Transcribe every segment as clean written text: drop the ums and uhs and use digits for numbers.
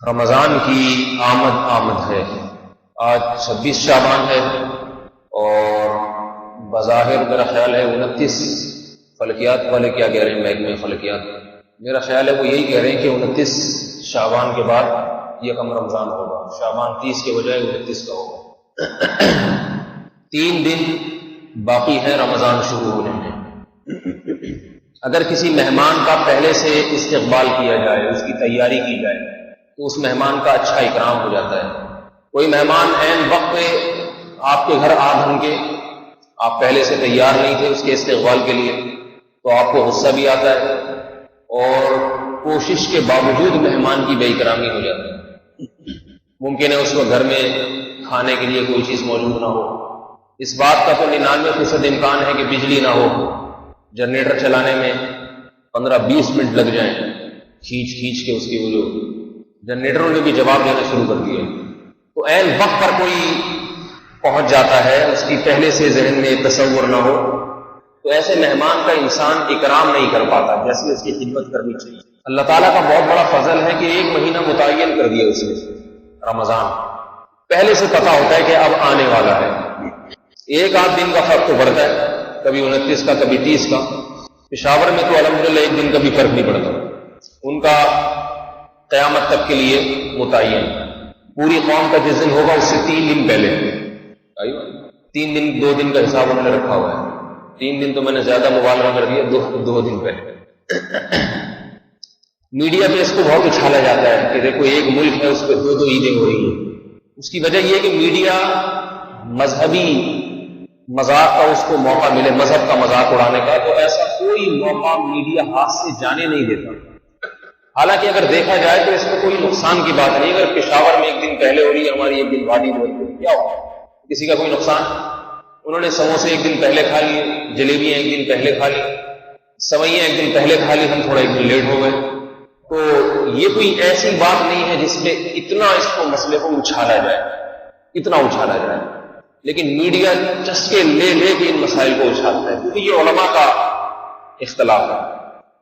رمضان کی آمد ہے۔ آج 26 شعبان ہے اور بظاہر میرا خیال ہے 29 فلکیات والے کیا کہہ رہے ہیں، محکمہ فلکیات، میرا خیال ہے وہ یہی کہہ رہے ہیں کہ 29 شعبان کے بعد یکم رمضان ہوگا، شعبان 30 کے بجائے 29 کا ہوگا۔ 3 دن باقی ہے رمضان شروع ہونے میں۔ اگر کسی مہمان کا پہلے سے استقبال کیا جائے، اس کی تیاری کی جائے، تو اس مہمان کا اچھا اکرام ہو جاتا ہے۔ کوئی مہمان عین وقت پہ آپ کے گھر آ دھن کے، آپ پہلے سے تیار نہیں تھے اس کے استقبال کے لیے، تو آپ کو غصہ بھی آتا ہے اور کوشش کے باوجود مہمان کی بے اکرامی ہو جاتی ہے۔ ممکن ہے اس کو گھر میں کھانے کے لیے کوئی چیز موجود نہ ہو، اس بات کا تو 99% امکان ہے کہ بجلی نہ ہو، جنریٹر چلانے میں 15-20 منٹ لگ جائیں، کھینچ کے اس کی وہ جو جنریٹروں نے بھی جواب دینا شروع کر دیا، تو عین وقت پر کوئی پہنچ جاتا ہے، اس کی پہلے سے ذہن میں تصور نہ ہو، تو ایسے مہمان کا انسان اکرام نہیں کر پاتا جیسے اس کی خدمت کرنی چاہیے۔ اللہ تعالیٰ کا بہت بڑا فضل ہے کہ 1 مہینہ متعین کر دیا اس نے، رمضان پہلے سے پتا ہوتا ہے کہ اب آنے والا ہے۔ 1-8 دن کا فرق تو پڑتا ہے، کبھی 29 کا، کبھی 30 کا۔ پشاور میں تو الحمدللہ 1 دن کا بھی فرق نہیں پڑتا، ان کا قیامت تک کے لیے متعین، پوری قوم کا جس دن ہوگا اس سے 3 دن پہلے، 3 دن 2 دن کا حساب انہوں نے رکھا ہوا ہے، 3 دن تو میں نے زیادہ مبالغہ کر دیا، 2 دن پہلے۔ میڈیا پہ اس کو بہت اچھالا جاتا ہے کہ دیکھو ایک ملک ہے اس پہ 2 عیدیں ہو رہی ہیں۔ اس کی وجہ یہ ہے کہ میڈیا مذہبی مذاق کا اس کو موقع ملے، مذہب کا مذاق اڑانے کا، تو ایسا کوئی موقع میڈیا ہاتھ سے جانے نہیں دیتا۔ حالانکہ اگر دیکھا جائے تو اس میں کوئی نقصان کی بات نہیں، اگر پشاور میں 1 دن پہلے ہو رہی ہے، ہماری 1 دن بعد ہی ہو رہی ہے، کیا ہو، کسی کا کوئی نقصان؟ انہوں نے سموسے 1 دن پہلے کھا لیے، جلیبیاں 1 دن پہلے کھا لی، سوئیاں 1 دن پہلے کھا لی، ہم تھوڑا 1 دن لیٹ ہو گئے۔ تو یہ کوئی ایسی بات نہیں ہے جس میں اتنا اس کو مسئلے کو اچھالا جائے، اتنا اچھالا جائے، لیکن میڈیا چسکے لے کے ان مسائل کو اچھالتا ہے، کیونکہ یہ علماء کا اختلاف ہے۔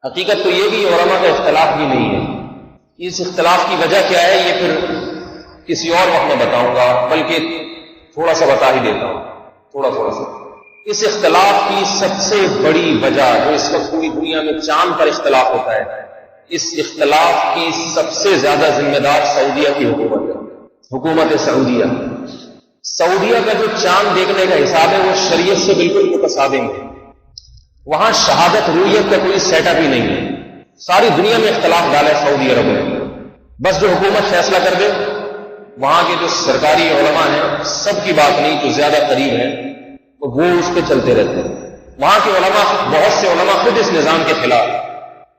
حقیقت تو یہ بھی علماء کا اختلاف بھی نہیں ہے، اس اختلاف کی وجہ کیا ہے یہ پھر کسی اور وقت میں بتاؤں گا، بلکہ تھوڑا سا بتا ہی دیتا ہوں، تھوڑا سا۔ اس اختلاف کی سب سے بڑی وجہ جو اس وقت پوری دنیا میں چاند پر اختلاف ہوتا ہے، اس اختلاف کی سب سے زیادہ ذمہ دار سعودیہ کی حکومت ہے، حکومت سعودیہ۔ سعودیہ کا جو چاند دیکھنے کا حساب ہے وہ شریعت سے بالکل متصادم ہے، وہاں شہادت رویت کا کوئی سیٹ اپ ہی نہیں ہے، ساری دنیا میں اختلاف ڈالا ہے سعودی عرب میں، بس جو حکومت فیصلہ کر دے، وہاں کے جو سرکاری علماء ہیں سب کی بات نہیں، جو زیادہ قریب ہیں تو وہ اس پہ چلتے رہتے ہیں۔ وہاں کے علماء، بہت سے علماء خود اس نظام کے خلاف،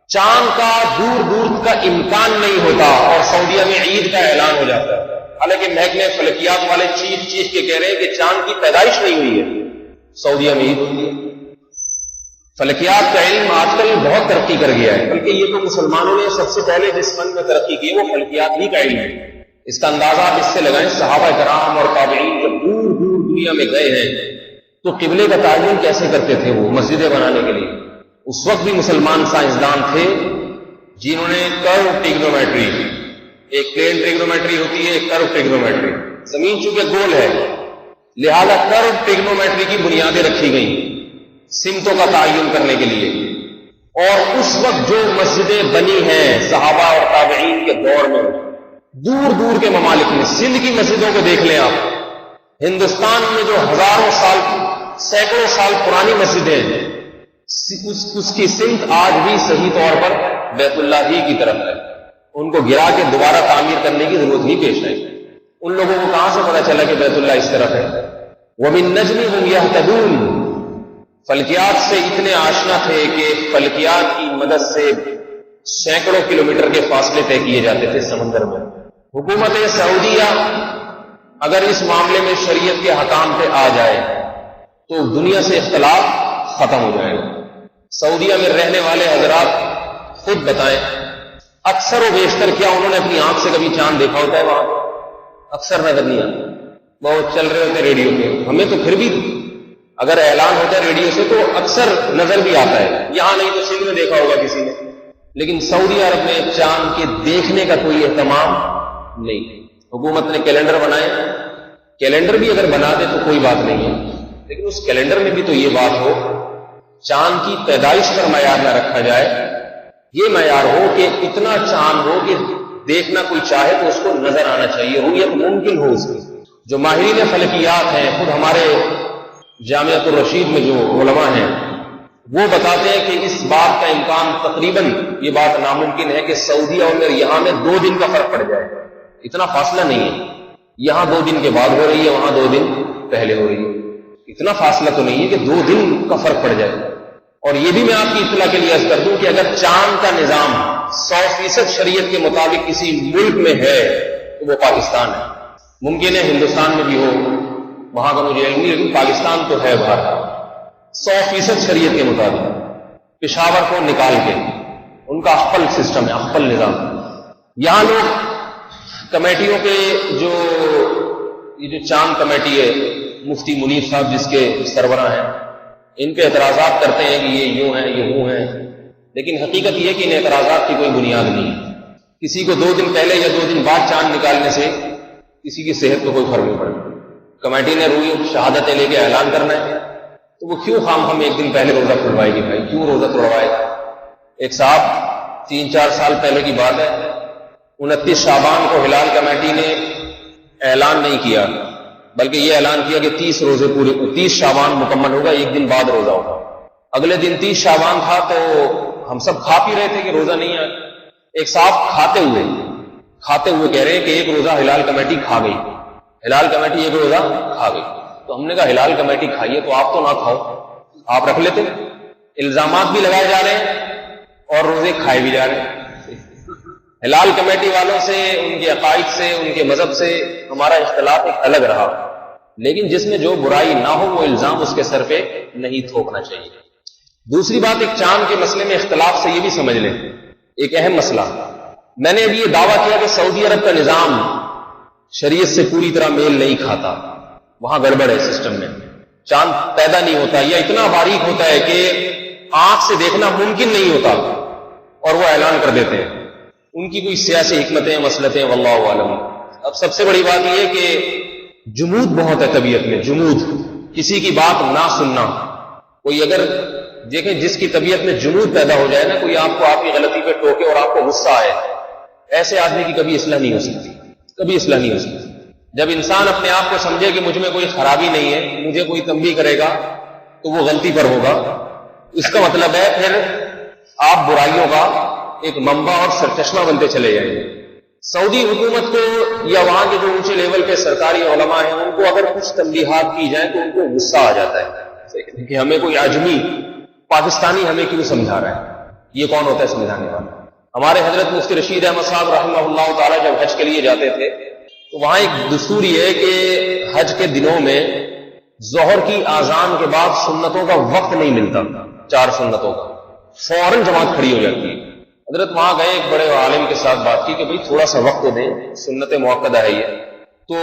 چاند کا دور کا امکان نہیں ہوتا اور سعودیہ میں عید کا اعلان ہو جاتا ہے، حالانکہ محکمہ فلکیات والے چیخ کے کہہ رہے ہیں کہ چاند کی پیدائش نہیں ہوئی ہے، سعودیہ میں عید ہوئی ہے۔ فلکیات کا علم آج کل بہت ترقی کر گیا ہے، بلکہ یہ تو مسلمانوں نے سب سے پہلے جس فن میں ترقی کی ہے وہ فلکیات ہی کا علم ہے۔ اس کا اندازہ آپ اس سے لگائیں، صحابہ کرام اور تابعین جب دور دنیا میں گئے ہیں تو قبلے کا تعین کیسے کرتے تھے، وہ مسجدیں بنانے کے لیے۔ اس وقت بھی مسلمان سائنسدان تھے جنہوں نے کرو ٹریگنومیٹری، ایک پلین ٹریگنومیٹری ہوتی ہے، ایک کرو ٹریگنومیٹری، زمین چونکہ گول ہے لہذا کرو ٹریگنومیٹری کی بنیادیں رکھی گئیں سمتوں کا تعین کرنے کے لیے۔ اور اس وقت جو مسجدیں بنی ہیں صحابہ اور تابعین کے دور میں، دور کے ممالک میں، سندھ کی مسجدوں کو دیکھ لیں آپ، ہندوستان میں جو ہزاروں سال، سینکڑوں سال پرانی مسجدیں ہیں، اس کی سمت آج بھی صحیح طور پر بیت اللہ ہی کی طرف ہے، ان کو گرا کے دوبارہ تعمیر کرنے کی ضرورت ہی پیش آئی۔ ان لوگوں کو کہاں سے پتا چلا کہ بیت اللہ اس طرف ہے؟ وَبِالنَّجْمِ هُمْ يَهْتَدُونَ، فلکیات سے اتنے آشنا تھے کہ فلکیات کی مدد سے سینکڑوں کلومیٹر کے فاصلے طے کیے جاتے تھے سمندر میں۔ حکومت سعودیہ اگر اس معاملے میں شریعت کے حکام پہ آ جائے تو دنیا سے اختلاف ختم ہو جائے گا۔ سعودیہ میں رہنے والے حضرات خود بتائیں، اکثر و بیشتر کیا انہوں نے اپنی آنکھ سے کبھی چاند دیکھا ہوتا ہے؟ وہاں اکثر نظر نہیں آتا، بہت چل رہے ہوتے ریڈیو پہ، ہمیں تو پھر بھی اگر اعلان ہوتا ہے ریڈیو سے تو اکثر نظر بھی آتا ہے، یہاں نہیں تو سندھ میں دیکھا ہوگا کسی نے، لیکن سعودی عرب میں چاند کے دیکھنے کا کوئی اہتمام نہیں. حکومت نے کیلنڈر بنائے، کیلنڈر بھی اگر بنا دے تو کوئی بات نہیں ہے، لیکن اس کیلنڈر میں بھی تو یہ بات ہو چاند کی پیدائش پر معیار نہ رکھا جائے، یہ معیار ہو کہ اتنا چاند ہو کہ دیکھنا کوئی چاہے تو اس کو نظر آنا چاہیے، رؤیت ممکن ہو اس کی. جو ماہرین فلکیات ہیں، خود ہمارے جامعۃ الرشید میں جو علماء ہیں وہ بتاتے ہیں کہ اس بات کا امکان تقریباً یہ بات ناممکن ہے کہ سعودیہ اور یہاں میں 2 دن کا فرق پڑ جائے. اتنا فاصلہ نہیں ہے، یہاں 2 دن کے بعد ہو رہی ہے، وہاں 2 دن پہلے ہو رہی ہے. اتنا فاصلہ تو نہیں ہے کہ 2 دن کا فرق پڑ جائے. اور یہ بھی میں آپ کی اطلاع کے لیے عرض کر دوں کہ اگر چاند کا نظام 100% شریعت کے مطابق کسی ملک میں ہے تو وہ پاکستان ہے. ممکن ہے ہندوستان میں بھی ہو، وہاں کا مجھے علم نہیں، لیکن پاکستان تو ہے باہر 100% شریعت کے مطابق. پشاور کو نکال کے ان کا اخفل سسٹم ہے، اخفل نظام. یہاں لوگ کمیٹیوں کے یہ جو چاند کمیٹی ہے، مفتی منیر صاحب جس کے سربراہ ہیں، ان پہ اعتراضات کرتے ہیں کہ یہ یوں ہے، یہ وہ ہیں، لیکن حقیقت یہ کہ ان اعتراضات کی کوئی بنیاد نہیں ہے. کسی کو 2 دن پہلے یا 2 دن بعد چاند نکالنے سے کسی کی صحت کو کوئی فرق نہیں پڑتا. کمیٹی نے روئی شہادتیں لے کے اعلان کرنا ہے تو وہ کیوں خام ہم 1 دن پہلے روزہ کھلوائے گی؟ بھائی کیوں روزہ کھلوائے گا؟ ایک صاحب 3-4 سال پہلے کی بات ہے، 29 شعبان کو ہلال کمیٹی نے اعلان نہیں کیا بلکہ یہ اعلان کیا کہ 30 روزے پورے 30 شعبان مکمل ہوگا، 1 دن بعد روزہ ہوگا. اگلے دن 30 شعبان تھا تو ہم سب کھا پی رہے تھے کہ روزہ نہیں ہے. ایک صاحب کھاتے ہوئے کہہ رہے ہیں کہ 1 روزہ ہلال کمیٹی کھا گئی، ہلال کمیٹی 1 روزہ کھا گئی. تو ہم نے کہا ہلال کمیٹی کھائیے تو آپ تو نہ کھاؤ، آپ رکھ لیتے. الزامات بھی لگائے جا رہے ہیں اور روزے کھائے بھی جا رہے ہیں. ہلال کمیٹی والوں سے، ان کے عقائد سے، ان کے مذہب سے ہمارا اختلاف ایک الگ رہا، لیکن جس میں جو برائی نہ ہو وہ الزام اس کے سر پہ نہیں تھوکنا چاہیے. دوسری بات، ایک چاند کے مسئلے میں اختلاف سے یہ بھی سمجھ لیں ایک اہم مسئلہ. میں نے ابھی یہ دعویٰ کیا کہ سعودی عرب کا نظام شریعت سے پوری طرح میل نہیں کھاتا، وہاں گڑبڑ ہے سسٹم میں. چاند پیدا نہیں ہوتا یا اتنا باریک ہوتا ہے کہ آنکھ سے دیکھنا ممکن نہیں ہوتا اور وہ اعلان کر دیتے ہیں. ان کی کوئی سیاسی حکمتیں، مسلطیں، واللہ عالم. اب سب سے بڑی بات یہ ہے کہ جمود بہت ہے طبیعت میں، جمود، کسی کی بات نہ سننا. کوئی اگر دیکھیں جس کی طبیعت میں جمود پیدا ہو جائے نا، کوئی آپ کو آپ کی غلطی پہ ٹوکے اور آپ کو غصہ آئے، ایسے آدمی کی کبھی اصلاح نہیں ہو سکتی، کبھی اصلاح نہیں ہو سکتی. جب انسان اپنے آپ کو سمجھے کہ مجھ میں کوئی خرابی نہیں ہے، مجھے کوئی تنبیہ کرے گا تو وہ غلطی پر ہوگا، اس کا مطلب ہے پھر آپ برائیوں کا ایک منبع اور سرچشمہ بنتے چلے جائیں گے. سعودی حکومت کو یا وہاں کے جو اونچے لیول کے سرکاری علماء ہیں ان کو اگر کچھ تنبیہات کی جائیں تو ان کو غصہ آ جاتا ہے کہ ہمیں کوئی عجمی پاکستانی ہمیں کیوں سمجھا رہا ہے، یہ کون ہوتا ہے سمجھانے والا. ہمارے حضرت مفتی رشید احمد صاحب رحمہ اللہ تعالی جب حج کے لیے جاتے تھے تو وہاں ایک دستور یہ ہے کہ حج کے دنوں میں ظہر کی اذان کے بعد سنتوں کا وقت نہیں ملتا، 4 سنتوں کا، فوراً جماعت کھڑی ہو جاتی ہے. حضرت وہاں گئے، ایک بڑے عالم کے ساتھ بات کی کہ بھئی تھوڑا سا وقت دیں، سنت مؤکدہ ہے یہ. تو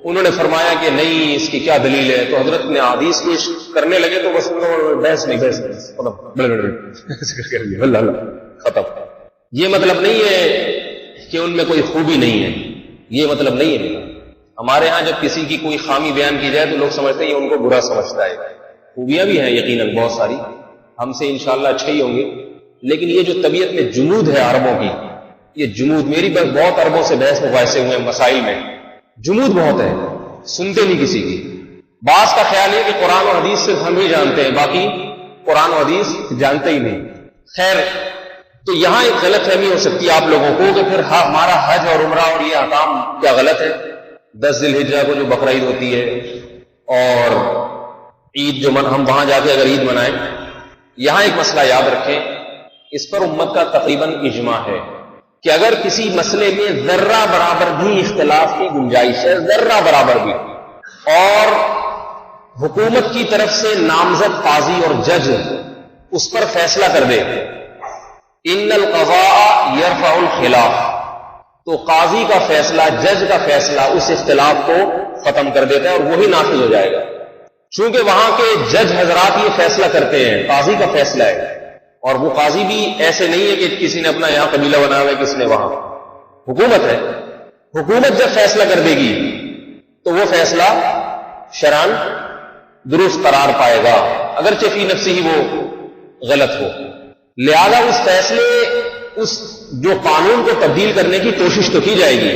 انہوں نے فرمایا کہ نہیں، اس کی کیا دلیل ہے. تو حضرت نے حدیث پیش کرنے لگے تو بس بحث اللہ ختم. یہ مطلب نہیں ہے کہ ان میں کوئی خوبی نہیں ہے، یہ مطلب نہیں ہے. ہمارے ہاں جب کسی کی کوئی خامی بیان کی جائے تو لوگ سمجھتے ہیں یہ ان کو برا سمجھتا ہے. خوبیاں بھی ہیں یقیناً بہت ساری، ہم سے انشاءاللہ اچھے ہی ہوں گے، لیکن یہ جو طبیعت میں جمود ہے عربوں کی، یہ جمود، میری بہت عربوں سے بحث مباحثے ہوئے ہیں مسائل میں، جمود بہت ہے، سنتے نہیں کسی کی. بعض کا خیال ہے کہ قرآن و حدیث صرف ہم ہی جانتے ہیں، باقی قرآن و حدیث جانتے ہی نہیں. خیر، تو یہاں ایک غلط فہمی ہو سکتی ہے آپ لوگوں کو کہ پھر ہمارا حج اور عمرہ اور یہ احکام کیا غلط ہے. 10 ذی الحجہ کو جو بقرعید ہوتی ہے اور عید جو ہم وہاں جا کے اگر عید منائیں، یہاں ایک مسئلہ یاد رکھیں، اس پر امت کا تقریباً اجماع ہے کہ اگر کسی مسئلے میں ذرہ برابر بھی اختلاف کی گنجائش ہے، ذرہ برابر بھی، اور حکومت کی طرف سے نامزد قاضی اور جج اس پر فیصلہ کر دے، ان القضاء یرفع الخلاف، تو قاضی کا فیصلہ، جج کا فیصلہ اس اختلاف کو ختم کر دیتا ہے اور وہی نافذ ہو جائے گا. چونکہ وہاں کے جج حضرات یہ فیصلہ کرتے ہیں، قاضی کا فیصلہ ہے، اور وہ قاضی بھی ایسے نہیں ہے کہ کسی نے اپنا یہاں قبیلہ بنا ہوا ہے، کس نے وہاں. حکومت ہے، حکومت جب فیصلہ کر دے گی تو وہ فیصلہ شرعاً درست قرار پائے گا، اگرچہ فی نفسی ہی وہ غلط ہو۔ لہذا اس فیصلے، اس جو قانون کو تبدیل کرنے کی کوشش تو کی جائے گی،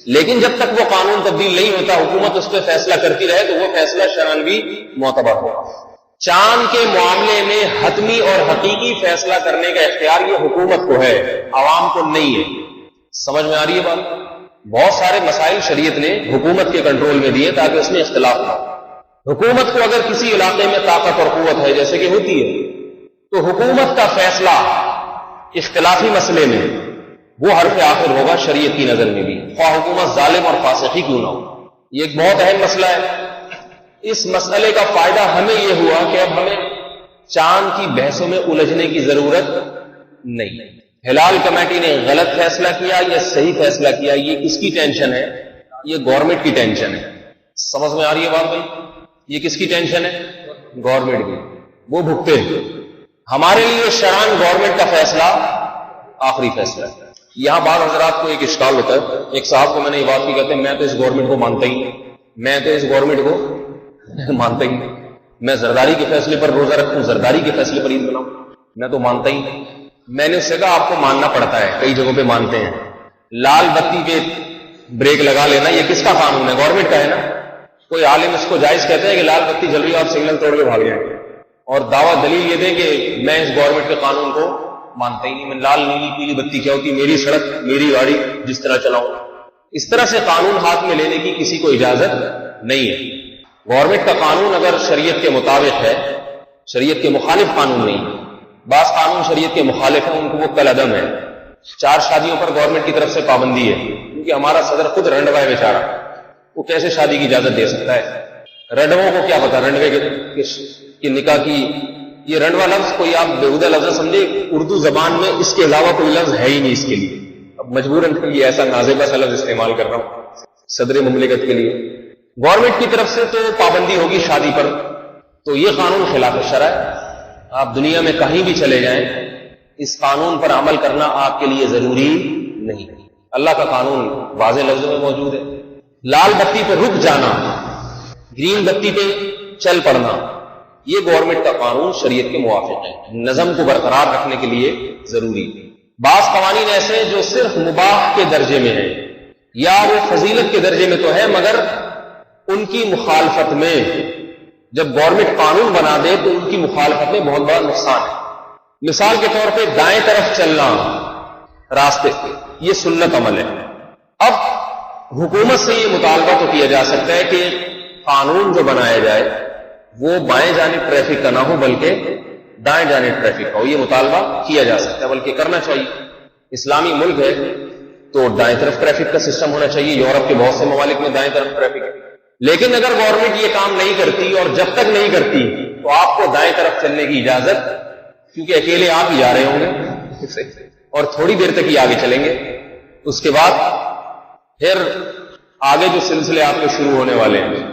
لیکن جب تک وہ قانون تبدیل نہیں ہوتا، حکومت اس پہ فیصلہ کرتی رہے تو وہ فیصلہ شرعاً بھی معتبر ہوگا۔ چاند کے معاملے میں حتمی اور حقیقی فیصلہ کرنے کا اختیار یہ حکومت کو ہے، عوام کو نہیں ہے۔ سمجھ میں آ رہی ہے بات؟ بہت سارے مسائل شریعت نے حکومت کے کنٹرول میں دیے تاکہ اس میں اختلاف نہ ہو۔ حکومت کو اگر کسی علاقے میں طاقت اور قوت ہے، جیسے کہ ہوتی ہے، تو حکومت کا فیصلہ اختلافی مسئلے میں وہ حرف آخر ہوگا شریعت کی نظر میں بھی، خواہ حکومت ظالم اور فاسق ہی کیوں نہ ہو۔ یہ ایک بہت اہم مسئلہ ہے۔ اس مسئلے کا فائدہ ہمیں یہ ہوا کہ اب ہمیں چاند کی بحثوں میں الجھنے کی ضرورت نہیں۔ ہلال کمیٹی نے غلط فیصلہ کیا یا صحیح فیصلہ کیا، یہ کس کی ٹینشن ہے؟ یہ گورنمنٹ کی ٹینشن ہے۔ سمجھ میں آ رہی ہے بات بھائی؟ یہ کس کی ٹینشن ہے؟ گورنمنٹ کی، وہ بھگتے ہیں۔ ہمارے لیے شرعاً گورنمنٹ کا فیصلہ آخری فیصلہ ہے۔ یہاں بعض حضرات کو ایک اشکال ہوتا ہے، ایک صاحب کو میں نے یہ بات کی، کہتے ہیں میں تو اس گورنمنٹ کو مانتا ہی نہیں، میں تو اس گورنمنٹ کو مانتا ہی نہیں، میں زرداری کے فیصلے پر روزہ رکھوں، زرداری کے فیصلے پر عید بناؤں، میں تو مانتا ہی نہیں۔ میں نے اس سے کہا آپ کو ماننا پڑتا ہے، کئی جگہوں پہ مانتے ہیں۔ لال بتی پہ بریک لگا لینا یہ کس کا قانون ہے؟ گورنمنٹ کا ہے نا۔ کوئی عالم اس کو جائز کہتے ہیں کہ لال بتی جل رہی ہے آپ سگنل توڑ کے بھاگ جائیں، اور دعویٰ دلیل یہ دیں کہ میں اس گورنمنٹ کے قانون کو مانتا ہی نہیں، میں لال نیلی پیلی بتی کیا ہوتی، میری سڑک میری گاڑی جس طرح چلاؤں۔ اس طرح سے قانون ہاتھ میں لینے کی کسی کو اجازت نہیں ہے۔ گورنمنٹ کا قانون اگر شریعت کے مطابق ہے، شریعت کے مخالف قانون نہیں۔ بعض قانون شریعت کے مخالف ہیں، ان کو وہ کل عدم ہے۔ 4 شادیوں پر گورنمنٹ کی طرف سے پابندی ہے، کیونکہ ہمارا صدر خود رنڈوا ہے بیچارہ، وہ کیسے شادی کی اجازت دے سکتا ہے؟ رنڈووں کو کیا پتا رنڈوے کے نکاح کی، یہ رنڈوا لفظ کوئی آپ بےہودہ لفظ سمجھے، اردو زبان میں اس کے علاوہ کوئی لفظ ہے ہی نہیں اس کے لیے، اب مجبوراً یہ ایسا نازیبہ سا لفظ استعمال کر رہا ہوں صدر مملکت کے لیے۔ گورنمنٹ کی طرف سے تو پابندی ہوگی شادی پر، تو یہ قانون خلاف شرع ہے۔ آپ دنیا میں کہیں بھی چلے جائیں، اس قانون پر عمل کرنا آپ کے لیے ضروری نہیں۔ اللہ کا قانون واضح لفظوں میں موجود ہے۔ لال بتی پہ رک جانا، گرین بتی پہ چل پڑنا، یہ گورنمنٹ کا قانون شریعت کے موافق ہے، نظم کو برقرار رکھنے کے لیے ضروری ہے۔ بعض قوانین ایسے ہیں جو صرف مباح کے درجے میں ہیں، یا وہ فضیلت کے درجے میں تو ہے، مگر ان کی مخالفت میں جب گورنمنٹ قانون بنا دے تو ان کی مخالفت میں بہت بڑا نقصان ہے۔ مثال کے طور پہ دائیں طرف چلنا راستے پہ، یہ سنت عمل ہے۔ اب حکومت سے یہ مطالبہ تو کیا جا سکتا ہے کہ قانون جو بنایا جائے وہ بائیں جانب ٹریفک کا نہ ہو بلکہ دائیں جانب ٹریفک کا ہو، یہ مطالبہ کیا جا سکتا ہے، بلکہ کرنا چاہیے۔ اسلامی ملک ہے تو دائیں طرف ٹریفک کا سسٹم ہونا چاہیے۔ یورپ کے بہت سے ممالک میں دائیں طرف ٹریفک ہے، لیکن اگر گورنمنٹ یہ کام نہیں کرتی، اور جب تک نہیں کرتی تو آپ کو دائیں طرف چلنے کی اجازت، کیونکہ اکیلے آپ ہی جا رہے ہوں گے اور تھوڑی دیر تک ہی آگے چلیں گے، اس کے بعد پھر آگے جو سلسلے آپ کے شروع ہونے والے ہیں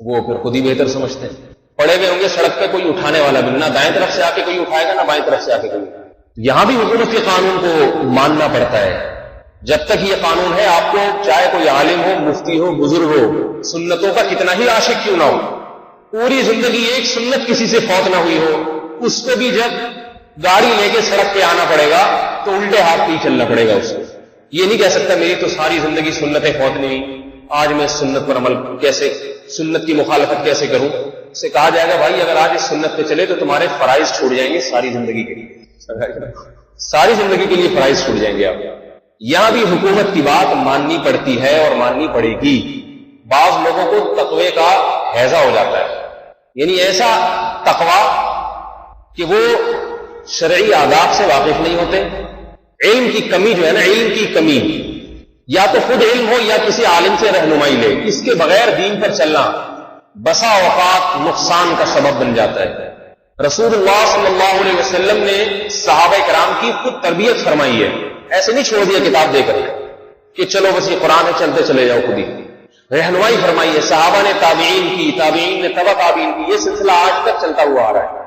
وہ پھر خود ہی بہتر سمجھتے ہیں۔ پڑے ہوئے ہوں گے سڑک پہ، کوئی اٹھانے والا بھی نہ دائیں طرف سے آ کے کوئی اٹھائے گا نہ بائیں طرف سے آ کے کوئی۔ یہاں بھی حکومت کے قانون کو ماننا پڑتا ہے۔ جب تک یہ قانون ہے، آپ کو چاہے کوئی عالم ہو، مفتی ہو، بزرگ ہو، سنتوں کا کتنا ہی عاشق کیوں نہ ہو، پوری زندگی ایک سنت کسی سے فوت نہ ہوئی ہو، اس کو بھی جب گاڑی لے کے سڑک پہ آنا پڑے گا تو الٹے ہاتھ پہ ہی چلنا پڑے گا اس کو۔ یہ نہیں کہہ سکتا میری تو ساری زندگی سنتیں فوت نہیں ہوئی، آج میں سنت پر عمل کیسے، سنت کی مخالفت کیسے کروں۔ اسے کہا جائے گا بھائی اگر آج اس سنت پہ چلے تو تمہارے فرائض چھوٹ جائیں گے ساری زندگی کے لیے، ساری زندگی کے لیے فرائض چھوٹ جائیں گے آپ۔ یہاں بھی حکومت کی بات ماننی پڑتی ہے اور ماننی پڑے گی۔ بعض لوگوں کو تقوی کا ہیضہ ہو جاتا ہے، یعنی ایسا تقوی کہ وہ شرعی آداب سے واقف نہیں ہوتے۔ علم کی کمی جو ہے نا، علم کی کمی، یا تو خود علم ہو یا کسی عالم سے رہنمائی لے، اس کے بغیر دین پر چلنا بسا اوقات نقصان کا سبب بن جاتا ہے۔ رسول اللہ صلی اللہ علیہ وسلم نے صحابہ کرام کی خود تربیت فرمائی ہے، ایسے نہیں چھوڑ دیا کتاب دے کر کہ چلو بس یہ قرآن ہے چلتے چلے جاؤ، خود ہی رہنمائی فرمائی ہے۔ صحابہ نے تابعین کی، تابعین نے تبع تابعین کی، یہ سلسلہ آج تک چلتا ہوا آ رہا ہے۔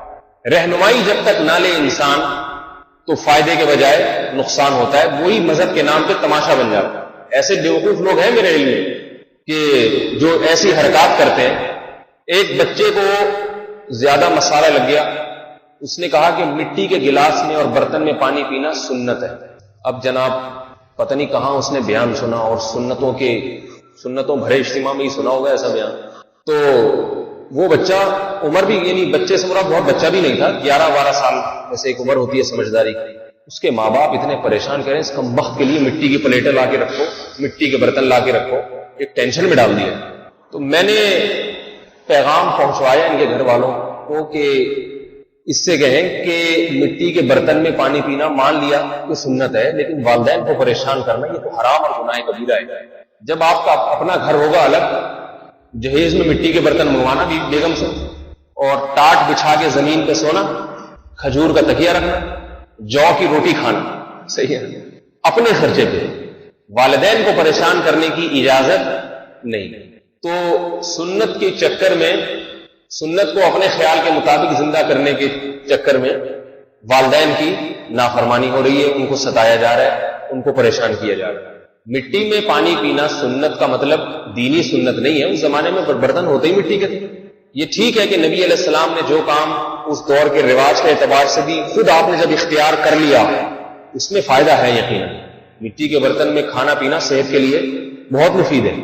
رہنمائی جب تک نہ لے انسان تو فائدے کے بجائے نقصان ہوتا ہے، وہی مذہب کے نام پہ تماشا بن جاتا ہے۔ ایسے بیوقوف لوگ ہیں میرے علم میں کہ جو ایسی حرکات کرتے ہیں۔ ایک بچے کو زیادہ مسالہ لگ گیا، اس نے کہا کہ مٹی کے گلاس میں اور برتن میں پانی پینا سنت ہے۔ اب جناب پتہ نہیں کہاں اس نے بیان سنا، اور سنتوں بھرے اجتماع میں ہی سنا ہوگا ایسا بیان۔ تو وہ بچہ، عمر بھی یعنی بچے سے مراد بہت بچہ بھی نہیں تھا، 11-12 سال جیسے ایک عمر ہوتی ہے سمجھداری کی۔ اس کے ماں باپ اتنے پریشان کریں اس کمبخت کے لیے مٹی کی پلیٹیں لا کے رکھو، مٹی کے برتن لا کے رکھو، ایک ٹینشن میں ڈال دیا۔ تو میں نے پیغام پہنچوایا ان کے گھر والوں کو کہ اس سے کہیں کہ مٹی کے برتن میں پانی پینا مان لیا کہ سنت ہے، لیکن والدین کو پریشان کرنا یہ تو حرام اور گناہ کبیرہ ہے۔ جب آپ کا اپنا گھر ہوگا الگ، جہیز میں مٹی کے برتن منگوانا بیگم سے، اور ٹاٹ بچھا کے زمین پہ سونا، کھجور کا تکیہ رکھنا، جو کی روٹی کھانا، صحیح ہے، اپنے خرچے پہ، والدین کو پریشان کرنے کی اجازت نہیں۔ تو سنت کے چکر میں، سنت کو اپنے خیال کے مطابق زندہ کرنے کے چکر میں والدین کی نافرمانی ہو رہی ہے، ان کو ستایا جا رہا ہے، ان کو پریشان کیا جا رہا ہے۔ مٹی میں پانی پینا سنت کا مطلب دینی سنت نہیں ہے، اس زمانے میں برتن ہوتے ہی مٹی کے تھے۔ یہ ٹھیک ہے کہ نبی علیہ السلام نے جو کام اس دور کے رواج کے اعتبار سے بھی خود آپ نے جب اختیار کر لیا، اس میں فائدہ ہے یقیناً۔ مٹی کے برتن میں کھانا پینا صحت کے لیے بہت مفید ہے،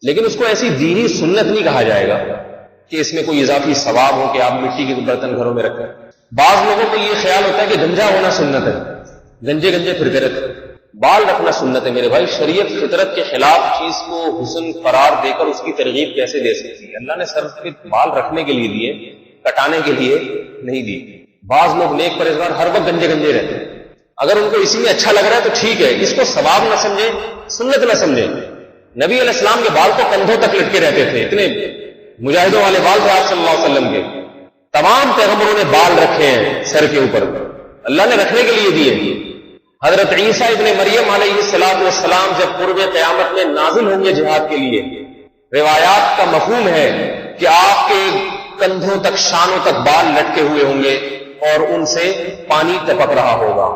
لیکن اس کو ایسی دینی سنت نہیں کہا جائے گا کہ اس میں کوئی اضافی ثواب ہو کہ آپ مٹی کے برتن گھروں میں رکھیں۔ بعض لوگوں کو یہ خیال ہوتا ہے کہ گنجا ہونا سنت ہے، گنجے پھرتے رہتے۔ بال رکھنا سنت ہے میرے بھائی، شریعت فطرت کے خلاف چیز کو حسن قرار دے کر اس کی ترغیب کیسے دے سکتی ہے؟ اللہ نے صرف بال رکھنے کے لیے دیے، کٹانے کے لیے نہیں دی۔ بعض لوگ نیک پرہیزگار ہر وقت گنجے رہتے ہیں، اگر ان کو اسی میں اچھا لگ رہا ہے تو ٹھیک ہے، اس کو ثواب نہ سمجھیں، سنت نہ سمجھیں۔ نبی علیہ السلام کے بال تو کندھوں تک لٹکے رہتے تھے، اتنے مجاہدوں والے بال تھے آپ صلی اللہ علیہ وسلم کے۔ تمام پیغمبروں نے بال رکھے ہیں سر کے اوپر، اللہ نے رکھنے کے لیے دیے۔ حضرت عیسیٰ ابن مریم علیہ السلام جب قرب قیامت میں نازل ہوں گے جہاد کے لیے، روایات کا مفہوم ہے کہ آپ کے کندھوں تک، شانوں تک بال لٹکے ہوئے ہوں گے اور ان سے پانی ٹپک رہا ہوگا،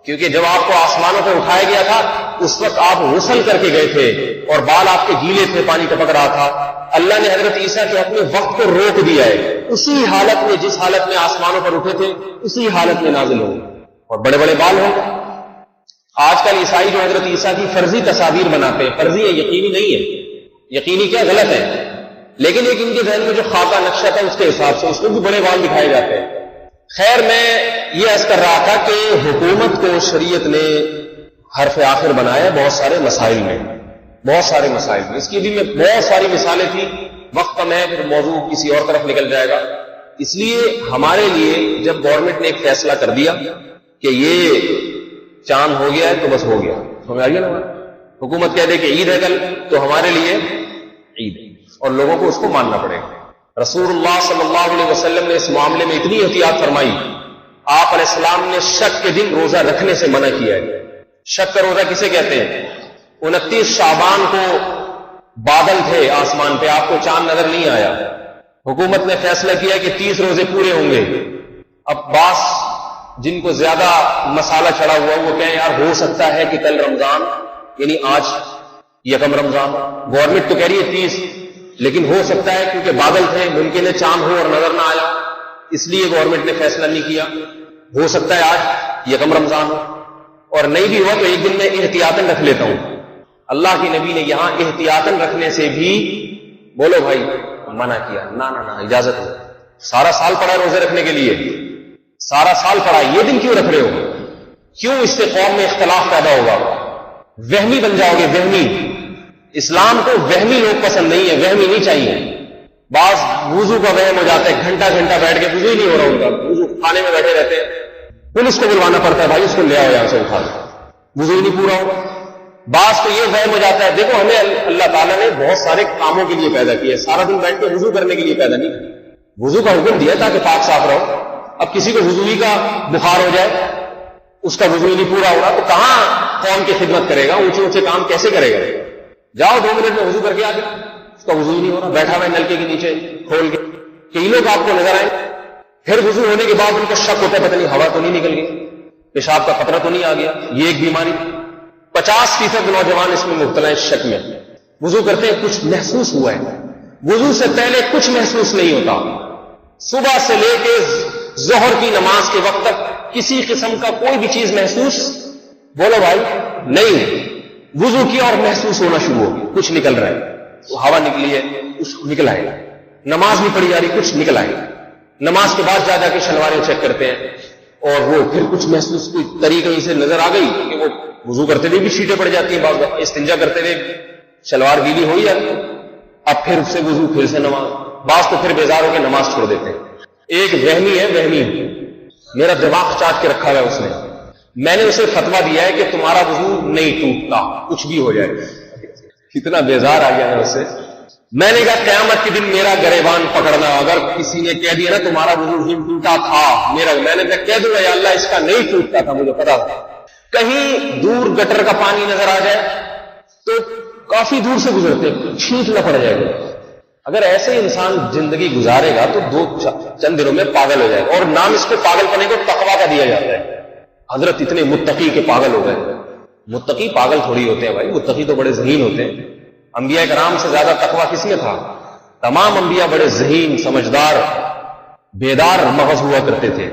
کیونکہ جب آپ کو آسمانوں پہ اٹھایا گیا تھا اس وقت آپ غسل کر کے گئے تھے اور بال آپ کے گیلے تھے، پانی ٹپک رہا تھا۔ اللہ نے حضرت عیسیٰ کے اپنے وقت کو روک دیا ہے، اسی حالت میں جس حالت میں آسمانوں پر اٹھے تھے اسی حالت میں نازل ہوں گے اور بڑے بڑے بال ہوں گے۔ آج کل عیسائی جو حضرت عیسیٰ کی فرضی تصاویر بناتے ہیں، فرضی ہے، یقینی نہیں ہے، یقینی کیا غلط ہے، لیکن ایک ان کے ذہن میں جو خاکہ نقشہ تھا اس کے حساب سے اس میں بھی بڑے بال دکھائے جاتے ہیں۔ خیر، میں یہ عرض کر رہا تھا کہ حکومت کو شریعت نے حرف آخر بنایا بہت سارے مسائل میں، اس کی بھی میں بہت ساری مثالیں تھیں، وقت کم ہے، پھر موضوع کسی اور طرف نکل جائے گا۔ اس لیے ہمارے لیے جب گورنمنٹ نے ایک فیصلہ کر دیا کہ یہ چاند ہو گیا ہے تو بس ہو گیا، سمجھ آئیے نا، حکومت کہہ دے کہ عید ہے کل تو ہمارے لیے عید ہے اور لوگوں کو اس کو ماننا پڑے گا۔ رسول اللہ صلی اللہ علیہ وسلم نے اس معاملے میں اتنی احتیاط فرمائی، آپ علیہ السلام نے شک کے دن روزہ رکھنے سے منع کیا ہے۔ شک کا روزہ کسے کہتے ہیں؟ 29 شعبان کو بادل تھے آسمان پہ، آپ کو چاند نظر نہیں آیا، حکومت نے فیصلہ کیا کہ 30 روزے پورے ہوں گے۔ اب بعض جن کو زیادہ مسالہ چڑھا ہوا وہ کہیں یار ہو سکتا ہے کہ کل رمضان، یعنی آج یکم رمضان، گورنمنٹ تو کہہ رہی ہے 30، لیکن ہو سکتا ہے کیونکہ بادل تھے، ممکن ہے چاند ہو اور نظر نہ آیا، اس لیے گورنمنٹ نے فیصلہ نہیں کیا، ہو سکتا ہے آج یکم رمضان ہو، اور نہیں بھی ہوا تو ایک دن میں احتیاطاً رکھ لیتا ہوں۔ اللہ کے نبی نے یہاں احتیاطاً رکھنے سے بھی بولو بھائی منع کیا، نہ اجازت ہے، سارا سال پڑا روزے رکھنے کے لیے، سارا سال پڑا، یہ دن کیوں رکھ رہے ہو؟ کیوں اس سے قوم میں اختلاف پیدا ہوگا؟ وہمی بن جاؤ گے، وہمی۔ اسلام کو وہمی لوگ پسند نہیں ہے، وہمی نہیں چاہیے۔ بعض وضو کا وہم ہو جاتا ہے، گھنٹہ بیٹھ کے وضو ہی نہیں ہو رہا ان کا، وضو کھانے میں بیٹھے رہتے ہیں، پولیس کو بلوانا پڑتا ہے، بھائی اس کو لے آؤ یہاں سے اٹھا دو، وضو ہی نہیں پورا ہو۔ بعض کو یہ وہم ہو جاتا ہے، دیکھو ہمیں اللہ تعالیٰ نے بہت سارے کاموں کے لیے پیدا کیا ہے، سارا دن بیٹھ کے وضو کرنے کے لیے پیدا نہیں کیا، وضو کا حکم دیا تاکہ پاک صاف رہو۔ اب کسی کو وضو ہی کا بخار ہو جائے، اس کا وضو ہی نہیں پورا ہو رہا، تو کہاں قوم کی خدمت کرے گا، اونچے کام کیسے کرے گا؟ جاؤ 2 منٹ میں وضو کر کے آ کے، اس کا وضو ہی نہیں ہو رہا، بیٹھا ہوا ہے نلکے کے نیچے کھول کے، کئی لوگ آپ کو نظر آئے، پھر وضو ہونے کے بعد ان کو شک ہوتا ہے پتہ نہیں ہوا تو نہیں نکل گئی، پیشاب کا خطرہ تو نہیں آ گیا؟ یہ ایک بیماری. 50% نوجوان اس میں مبتلا ہیں، شک میں. وضو کرتے ہیں کچھ محسوس ہوا ہے، وضو سے پہلے کچھ محسوس نہیں ہوتا. صبح سے لے کے ظہر کی نماز کے وقت تک کسی قسم کا کوئی بھی چیز محسوس، بولو بھائی، نہیں. وضو کیا اور محسوس ہونا شروع ہو، کچھ نکل رہا ہے، ہوا نکلی ہے، کچھ نکل آئے گا. نماز نہیں پڑھی جا رہی، کچھ نکل آئے گا. نماز کے بعد جا کے شلواریں چیک کرتے ہیں اور وہ پھر کچھ محسوس کوئی طریقے سے نظر آ گئی کہ وہ وضو کرتے ہوئے بھی چھینٹیں پڑ جاتی ہیں، بعض دفعہ استنجا کرتے ہوئے شلوار گیلی ہوئی ہے، اب پھر سے وضو، پھر سے نماز. بعض تو پھر بیزار ہو کے نماز چھوڑ دیتے ہیں. ایک وہمی ہے، وہمی میرا دماغ چاٹ کے رکھا ہوا ہے اس نے. میں نے اسے فتویٰ دیا ہے کہ تمہارا وضو نہیں ٹوٹتا کچھ بھی ہو جائے. کتنا بیزار آ گیا ہے اس سے. میں نے کہا قیامت کے دن میرا گریبان پکڑنا، اگر کسی نے کہہ دیا نا تمہارا وضو ٹوٹا تھا، میں نے کہہ دوں گا یا اللہ اس کا نہیں ٹوٹتا تھا، مجھے پتا تھا. کہیں دور گٹر کا پانی نظر آ جائے تو کافی دور سے گزرتے، چھینٹنا پڑ جائے گا. اگر ایسے انسان زندگی گزارے گا تو چند دنوں میں پاگل ہو جائے گا. اور نام اس کو پاگل پنے کو تقویٰ کا دیا جاتا ہے. حضرت اتنے متقی کے پاگل ہو گئے. متقی پاگل تھوڑی ہوتے ہیں بھائی، متقی تو بڑے ذہین ہوتے ہیں. انبیاء کرام سے زیادہ تقویٰ کس میں تھا؟ تمام انبیاء بڑے ذہین، سمجھدار، بیدار مغز ہوا کرتے تھے.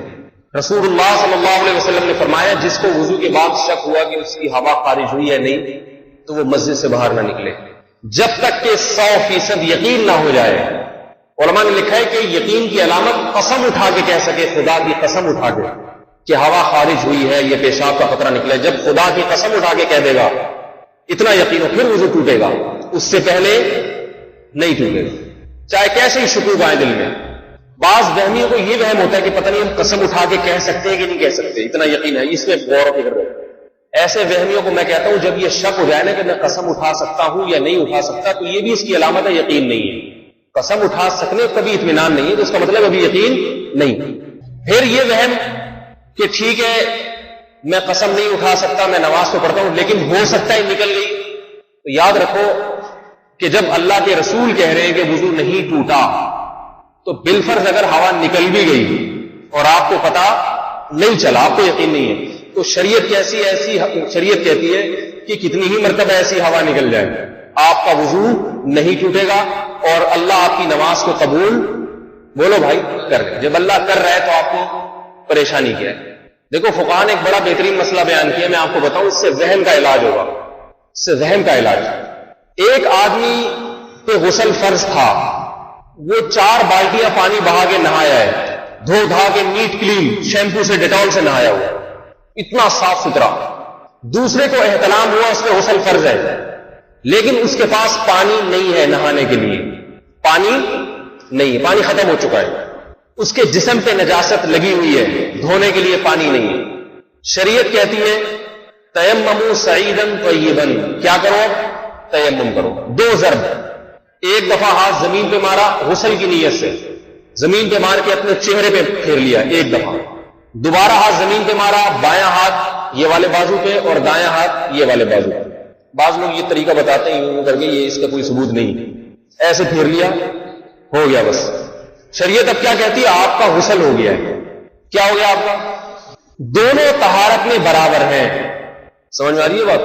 رسول اللہ صلی اللہ علیہ وسلم نے فرمایا جس کو وضو کے بعد شک ہوا کہ اس کی ہوا خارج ہوئی ہے نہیں تو وہ مسجد سے باہر نہ نکلے جب تک کہ 100% یقین نہ ہو جائے. علماء نے لکھا ہے کہ یقین کی علامت قسم اٹھا کے کہہ سکے، خدا کی قسم اٹھا کے کہ ہوا خارج ہوئی ہے، یہ پیشاب کا خطرہ نکلا ہے. جب خدا کی قسم اٹھا کے کہہ دے گا اتنا یقین ہو، پھر وضو ٹوٹے گا، اس سے پہلے نہیں ٹوٹے گا، چاہے کیسے ہی شکوک آئے دل میں. بعض وہمیوں کو یہ وہم ہوتا ہے کہ پتہ نہیں ہم قسم اٹھا کے کہہ سکتے ہیں کہ نہیں کہہ سکتے، اتنا یقین ہے، اس میں غور و فکر کرو. ایسے وہمیوں کو میں کہتا ہوں جب یہ شک ہو جائے نا کہ میں قسم اٹھا سکتا ہوں یا نہیں اٹھا سکتا، تو یہ بھی اس کی علامت ہے یقین نہیں ہے. قسم اٹھا سکنے کبھی اطمینان نہیں ہے، تو اس کا مطلب ابھی یقین نہیں. پھر یہ وہم کہ ٹھیک ہے میں قسم نہیں اٹھا سکتا، میں نماز تو پڑھتا ہوں لیکن ہو سکتا ہے نکل گئی، تو یاد رکھو کہ جب اللہ کے رسول کہہ رہے ہیں کہ وضو نہیں ٹوٹا تو بالفرض اگر ہوا نکل بھی گئی اور آپ کو پتا نہیں چلا، آپ کو یقین نہیں ہے، تو شریعت شریعت کہتی ہے کہ کتنی ہی مرتبہ ایسی ہوا نکل جائے آپ کا وضو نہیں ٹوٹے گا اور اللہ آپ کی نماز کو قبول، بولو بھائی، کر لے. جب اللہ کر رہا ہے تو آپ کو پریشانی کیا ہے؟ دیکھو فقہاء نے ایک بڑا بہترین مسئلہ بیان کیا، میں آپ کو بتاؤں، اس سے ذہن کا علاج ہوگا. اس سے ذہن کا علاج، ایک آدمی پہ غسل فرض تھا، وہ 4 بالٹیاں پانی بہا کے نہایا ہے، دھو دھا کے نیٹ کلین شیمپو سے ڈیٹول سے نہایا ہوا، اتنا صاف ستھرا. دوسرے کو احتلام ہوا، اس پہ غسل فرض ہے لیکن اس کے پاس پانی نہیں ہے نہانے کے لیے، پانی نہیں ہے، پانی ختم ہو چکا ہے، اس کے جسم پہ نجاست لگی ہوئی ہے، دھونے کے لیے پانی نہیں ہے. شریعت کہتی ہے تیمموا صعیدا طیبا، کیا کرو؟ تیمم کرو. 2 ضرب، ایک دفعہ ہاتھ زمین پہ مارا غسل کی نیت سے، زمین پہ مار کے اپنے چہرے پہ پھیر لیا ایک دفعہ، دوبارہ ہاتھ زمین پہ مارا، بایاں ہاتھ یہ والے بازو پہ اور دایاں ہاتھ یہ والے بازو پہ. بعض لوگ یہ طریقہ بتاتے ہیں یوں کر کے، یہ اس کا کوئی ثبوت نہیں، ایسے پھیر لیا، ہو گیا بس. شریعت اب کیا کہتی ہے؟ آپ کا غسل ہو گیا ہے. کیا ہو گیا آپ کا؟ دونوں طہارت میں برابر ہیں. سمجھ میں آ رہی ہے بات؟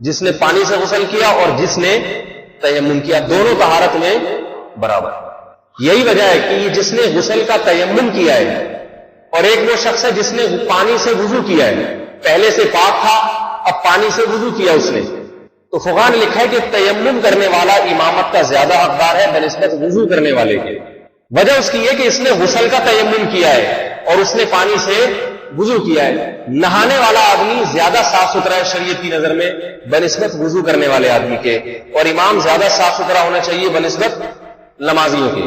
جس نے پانی سے غسل کیا اور جس نے تیمم کیا، دونوں طہارت میں برابر. یہی وجہ ہے کہ جس نے غسل کا تیمم کیا ہے اور ایک وہ شخص ہے جس نے پانی سے وضو کیا ہے، پہلے سے پاک تھا اب پانی سے وضو کیا اس نے، تو فقہاء نے لکھا ہے کہ تیمم کرنے والا امامت کا زیادہ حقدار ہے بنسبت وضو کرنے والے کے. وجہ اس کی ہے کہ اس نے غسل کا تیمم کیا ہے اور اس نے پانی سے وضو کیا ہے. نہانے والا آدمی زیادہ صاف ستھرا ہے شریعت کی نظر میں بنسبت وضو کرنے والے آدمی کے، اور امام زیادہ صاف ستھرا ہونا چاہیے بنسبت نمازیوں کے.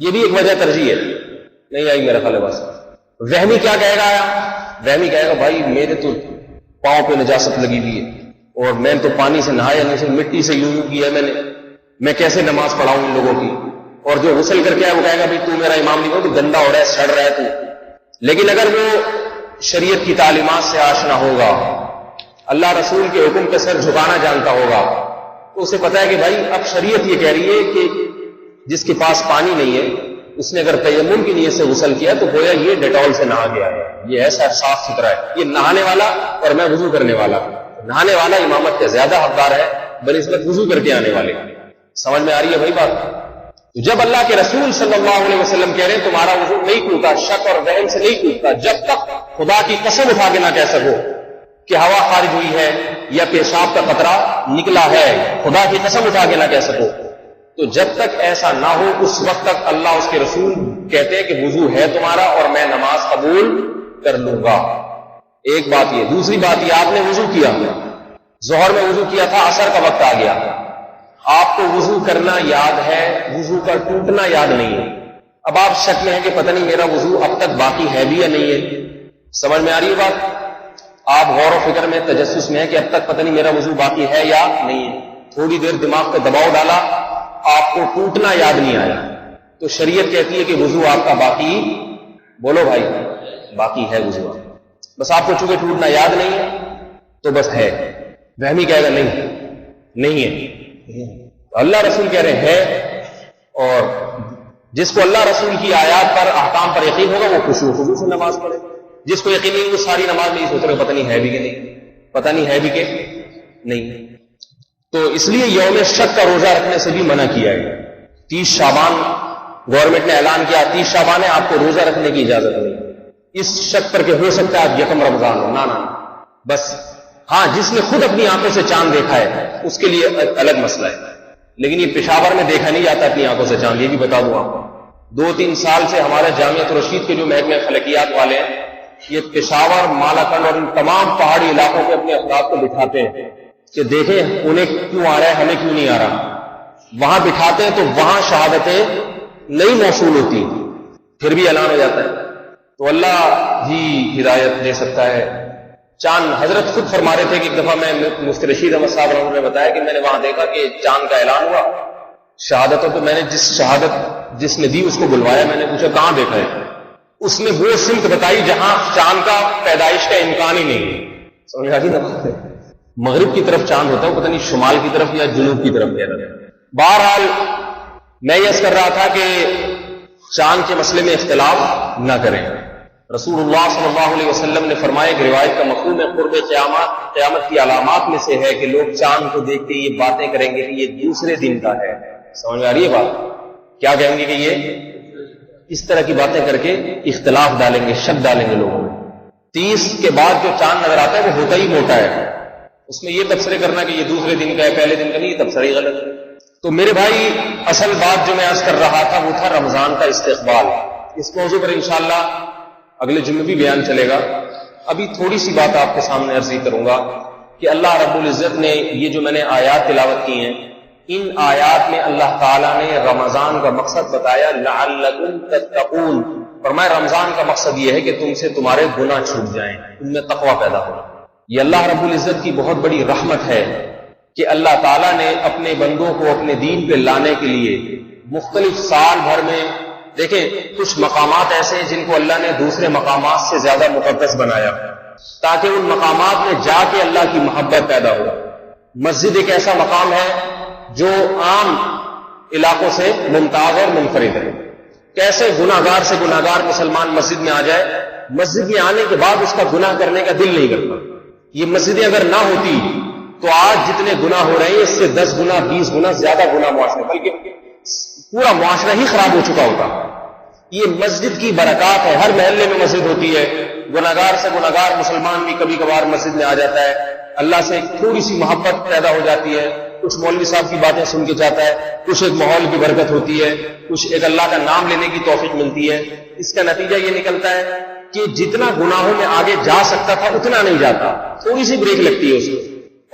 یہ بھی ایک وجہ ترجیح ہے. نہیں آئی میرا خیال ہے بس. وہمی کیا کہے گا؟ وہمی کہے گا بھائی میرے تو پاؤں پہ نجاست لگی ہوئی ہے اور میں تو پانی سے نہایا نہیں، سے مٹی سے یوں کیا ہے میں کیسے نماز پڑھاؤں ان لوگوں کی. اور جو غسل کر کے آئے وہ کہے گا بھائی تو میرا امام نہیں ہو، تو گندا ہو رہا ہے، سڑ رہا ہے تو. لیکن اگر وہ شریعت کی تعلیمات سے آشنا ہوگا، اللہ رسول کے حکم پہ سر جھکانا جانتا ہوگا، تو اسے پتا ہے کہ بھائی اب شریعت یہ کہہ رہی ہے کہ جس کے پاس پانی نہیں ہے اس نے اگر تیمم کی نیت سے غسل کیا تو گویا یہ ڈیٹول سے نہا گیا ہے، یہ ایسا صاف ستھرا ہے، یہ نہانے والا اور میں وضو کرنے والا، نہانے والا امامت کا زیادہ حقدار ہے بنسبت وضو کر کے آنے والے۔ سمجھ میں آ رہی ہے بھائی بات؟ تو جب اللہ کے رسول صلی اللہ علیہ وسلم کہہ رہے ہیں تمہارا وضو نہیں ٹوٹا، شک اور وہم سے نہیں ٹوٹتا جب تک خدا کی قسم اٹھا کے نہ کہہ سکو کہ ہوا خارج ہوئی ہے یا پیشاب کا قطرہ نکلا ہے، خدا کی قسم اٹھا کے نہ کہہ سکو، تو جب تک ایسا نہ ہو اس وقت تک اللہ اس کے رسول کہتے ہیں کہ وضو ہے تمہارا اور میں نماز قبول کر لوں گا۔ ایک بات یہ، دوسری بات یہ، آپ نے وضو کیا، ظہر میں وضو کیا تھا، عصر کا وقت آ گیا، آپ کو وضو کرنا یاد ہے، وضو کا ٹوٹنا یاد نہیں ہے، اب آپ شک میں ہیں کہ پتہ نہیں میرا وضو اب تک باقی ہے بھی یا نہیں ہے۔ سمجھ میں آ رہی ہے بات؟ آپ غور و فکر میں تجسس میں ہے کہ اب تک پتہ نہیں میرا وضو باقی ہے یا نہیں ہے، تھوڑی دیر دماغ پہ دباؤ ڈالا، آپ کو ٹوٹنا یاد نہیں آیا، تو شریعت کہتی ہے کہ وضو آپ کا باقی، بولو بھائی، باقی ہے وضو، بس آپ کو چونکہ ٹوٹنا یاد نہیں ہے تو بس ہے۔ وہمی کہے گا نہیں ہے، اللہ رسول کہہ رہے ہیں، اور جس کو اللہ رسول کی آیات پر احکام پر یقین ہوگا وہ خشوع سے نماز پڑھے، جس کو یقین نہیں وہ ساری نماز نہیں سوچ رہے پتہ نہیں ہے بھی کہ نہیں، پتہ نہیں ہے بھی کہ نہیں۔ تو اس لیے یوم شک کا روزہ رکھنے سے بھی منع کیا ہے۔ 30 شعبان گورنمنٹ نے اعلان کیا 30 شعبان ہے، آپ کو روزہ رکھنے کی اجازت نہیں، اس شک پر کہ ہو سکتا ہے آپ یکم رمضان ہو، نہ بس ہاں جس نے خود اپنی آنکھوں سے چاند دیکھا ہے اس کے لیے الگ مسئلہ ہے، لیکن یہ پشاور میں دیکھا نہیں جاتا اپنی آنکھوں سے چاند، یہ بھی بتا دوں آپ کو۔ 2-3 سال سے ہمارے جامعۃ الرشید کے جو محکمہ فلکیات والے ہیں یہ پشاور، مالاکنڈ اور ان تمام پہاڑی علاقوں کے اپنے افراد کو بٹھاتے ہیں کہ دیکھیں انہیں کیوں آ رہا ہے ہمیں کیوں نہیں آ رہا، وہاں بٹھاتے ہیں تو وہاں شہادتیں نہیں موصول ہوتی، پھر بھی اعلان ہو جاتا ہے۔ تو اللہ ہی ہدایت دے سکتا ہے۔ چاند حضرت خود فرما رہے تھے کہ ایک دفعہ میں مفتی رشید احمد صاحب رحمۃ اللہ نے بتایا کہ میں نے وہاں دیکھا کہ چاند کا اعلان ہوا، شہادتوں تو میں نے جس شہادت جس نے دی اس کو بلوایا، میں نے پوچھا کہاں دیکھا ہے، اس نے وہ سمت بتائی جہاں چاند کا پیدائش کا امکان ہی نہیں ہے۔ سمجھ آ گئی نا بات ہے؟ مغرب کی طرف چاند ہوتا ہے، پتہ نہیں شمال کی طرف یا جنوب کی طرف کہہ رہا ہے۔ بہرحال میں یہ کر رہا تھا کہ چاند کے مسئلے میں اختلاف نہ کریں۔ رسول اللہ صلی اللہ علیہ وسلم نے فرمایا کہ روایت کا مفہوم ہے قرب قیامت کی علامات میں سے ہے کہ لوگ چاند کو دیکھ کے یہ باتیں کریں گے کہ یہ دوسرے دن کا ہے۔ سمجھ میں آ رہی ہے بات؟ کیا کہیں گے کہ یہ اس طرح کی باتیں کر کے اختلاف ڈالیں گے، شک ڈالیں گے لوگوں میں۔ 30 کے بعد جو چاند نظر آتا ہے وہ ہوتا ہی موٹا ہے، اس میں یہ تبصرے کرنا کہ یہ دوسرے دن کا ہے پہلے دن کا نہیں، یہ تبصرہ ہی غلط ہے۔ تو میرے بھائی اصل بات جو میں عرض کر رہا تھا وہ تھا رمضان کا استقبال۔ اس موضوع پر انشاءاللہ اگلے جمعے بھی بیان چلے گا۔ ابھی تھوڑی سی بات آپ کے سامنے عرض کروں گا کہ اللہ رب العزت نے یہ جو میں نے آیات تلاوت کی ہیں، ان آیات میں اللہ تعالیٰ نے رمضان کا مقصد بتایا، لعلکم تتقون، فرمایا رمضان کا مقصد یہ ہے کہ تم سے تمہارے گناہ چھوٹ جائیں، تم میں تقوی پیدا ہو۔ یہ اللہ رب العزت کی بہت بڑی رحمت ہے کہ اللہ تعالیٰ نے اپنے بندوں کو اپنے دین پہ لانے کے لیے مختلف سال بھر میں، دیکھیں کچھ مقامات ایسے ہیں جن کو اللہ نے دوسرے مقامات سے زیادہ مقدس بنایا تاکہ ان مقامات میں جا کے اللہ کی محبت پیدا ہو۔ مسجد ایک ایسا مقام ہے جو عام علاقوں سے ممتاز اور منفرد ہے۔ کیسے گناہگار سے گناہگار مسلمان مسجد میں آ جائے، مسجد میں آنے کے بعد اس کا گناہ کرنے کا دل نہیں کرتا۔ یہ مسجدیں اگر نہ ہوتی تو آج جتنے گناہ ہو رہے ہیں اس سے 10 گنا 20 گنا زیادہ گناہ معاشرے، بلکہ پورا معاشرہ ہی خراب ہو چکا ہوتا۔ یہ مسجد کی برکات ہے، ہر محلے میں مسجد ہوتی ہے، گناہگار سے گناہگار مسلمان بھی کبھی کبھار مسجد میں آ جاتا ہے، اللہ سے تھوڑی سی محبت پیدا ہو جاتی ہے، کچھ مولوی صاحب کی باتیں سن کے جاتا ہے، کچھ ایک ماحول کی برکت ہوتی ہے، کچھ ایک اللہ کا نام لینے کی توفیق ملتی ہے۔ اس کا نتیجہ یہ نکلتا ہے کہ جتنا گناہوں میں آگے جا سکتا تھا اتنا نہیں جاتا، تھوڑی سی بریک لگتی ہے اس میں،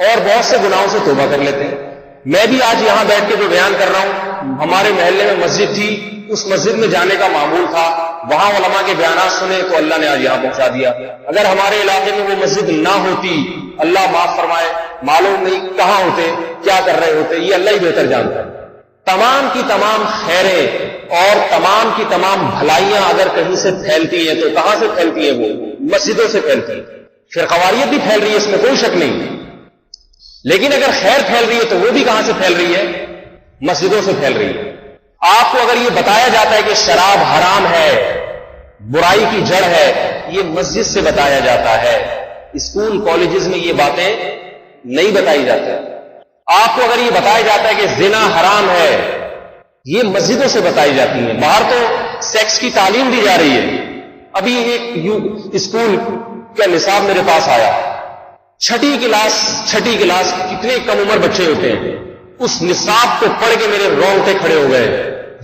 اور بہت سے گناہوں سے توبہ کر لیتے ہیں۔ میں بھی آج یہاں بیٹھ کے جو بیان کر رہا ہوں، ہمارے محلے میں مسجد تھی، اس مسجد میں جانے کا معمول تھا، وہاں علماء کے بیانات سنے تو اللہ نے آج یہاں پہنچا دیا۔ اگر ہمارے علاقے میں وہ مسجد نہ ہوتی، اللہ معاف فرمائے، معلوم نہیں کہاں ہوتے، کیا کر رہے ہوتے، یہ اللہ ہی بہتر جانتا ہے۔ تمام کی تمام خیریں اور تمام کی تمام بھلائیاں اگر کہیں سے پھیلتی ہیں تو کہاں سے پھیلتی ہیں؟ وہ مسجدوں سے پھیلتی ہیں۔ فرقواریت بھی پھیل رہی ہے، اس میں کوئی شک نہیں، لیکن اگر خیر پھیل رہی ہے تو وہ بھی کہاں سے پھیل رہی ہے؟ مسجدوں سے پھیل رہی ہے۔ آپ کو اگر یہ بتایا جاتا ہے کہ شراب حرام ہے، برائی کی جڑ ہے، یہ مسجد سے بتایا جاتا ہے، اسکول کالجز میں یہ باتیں نہیں بتائی جاتی۔ آپ کو اگر یہ بتایا جاتا ہے کہ زنا حرام ہے، یہ مسجدوں سے بتائی جاتی ہیں۔ باہر تو سیکس کی تعلیم دی جا رہی ہے۔ ابھی ایک اسکول کا نصاب میرے پاس آیا، چھٹی کلاس کتنے کم عمر بچے ہوتے ہیں، اس نصاب کو پڑھ کے میرے رونگٹے کھڑے ہو گئے۔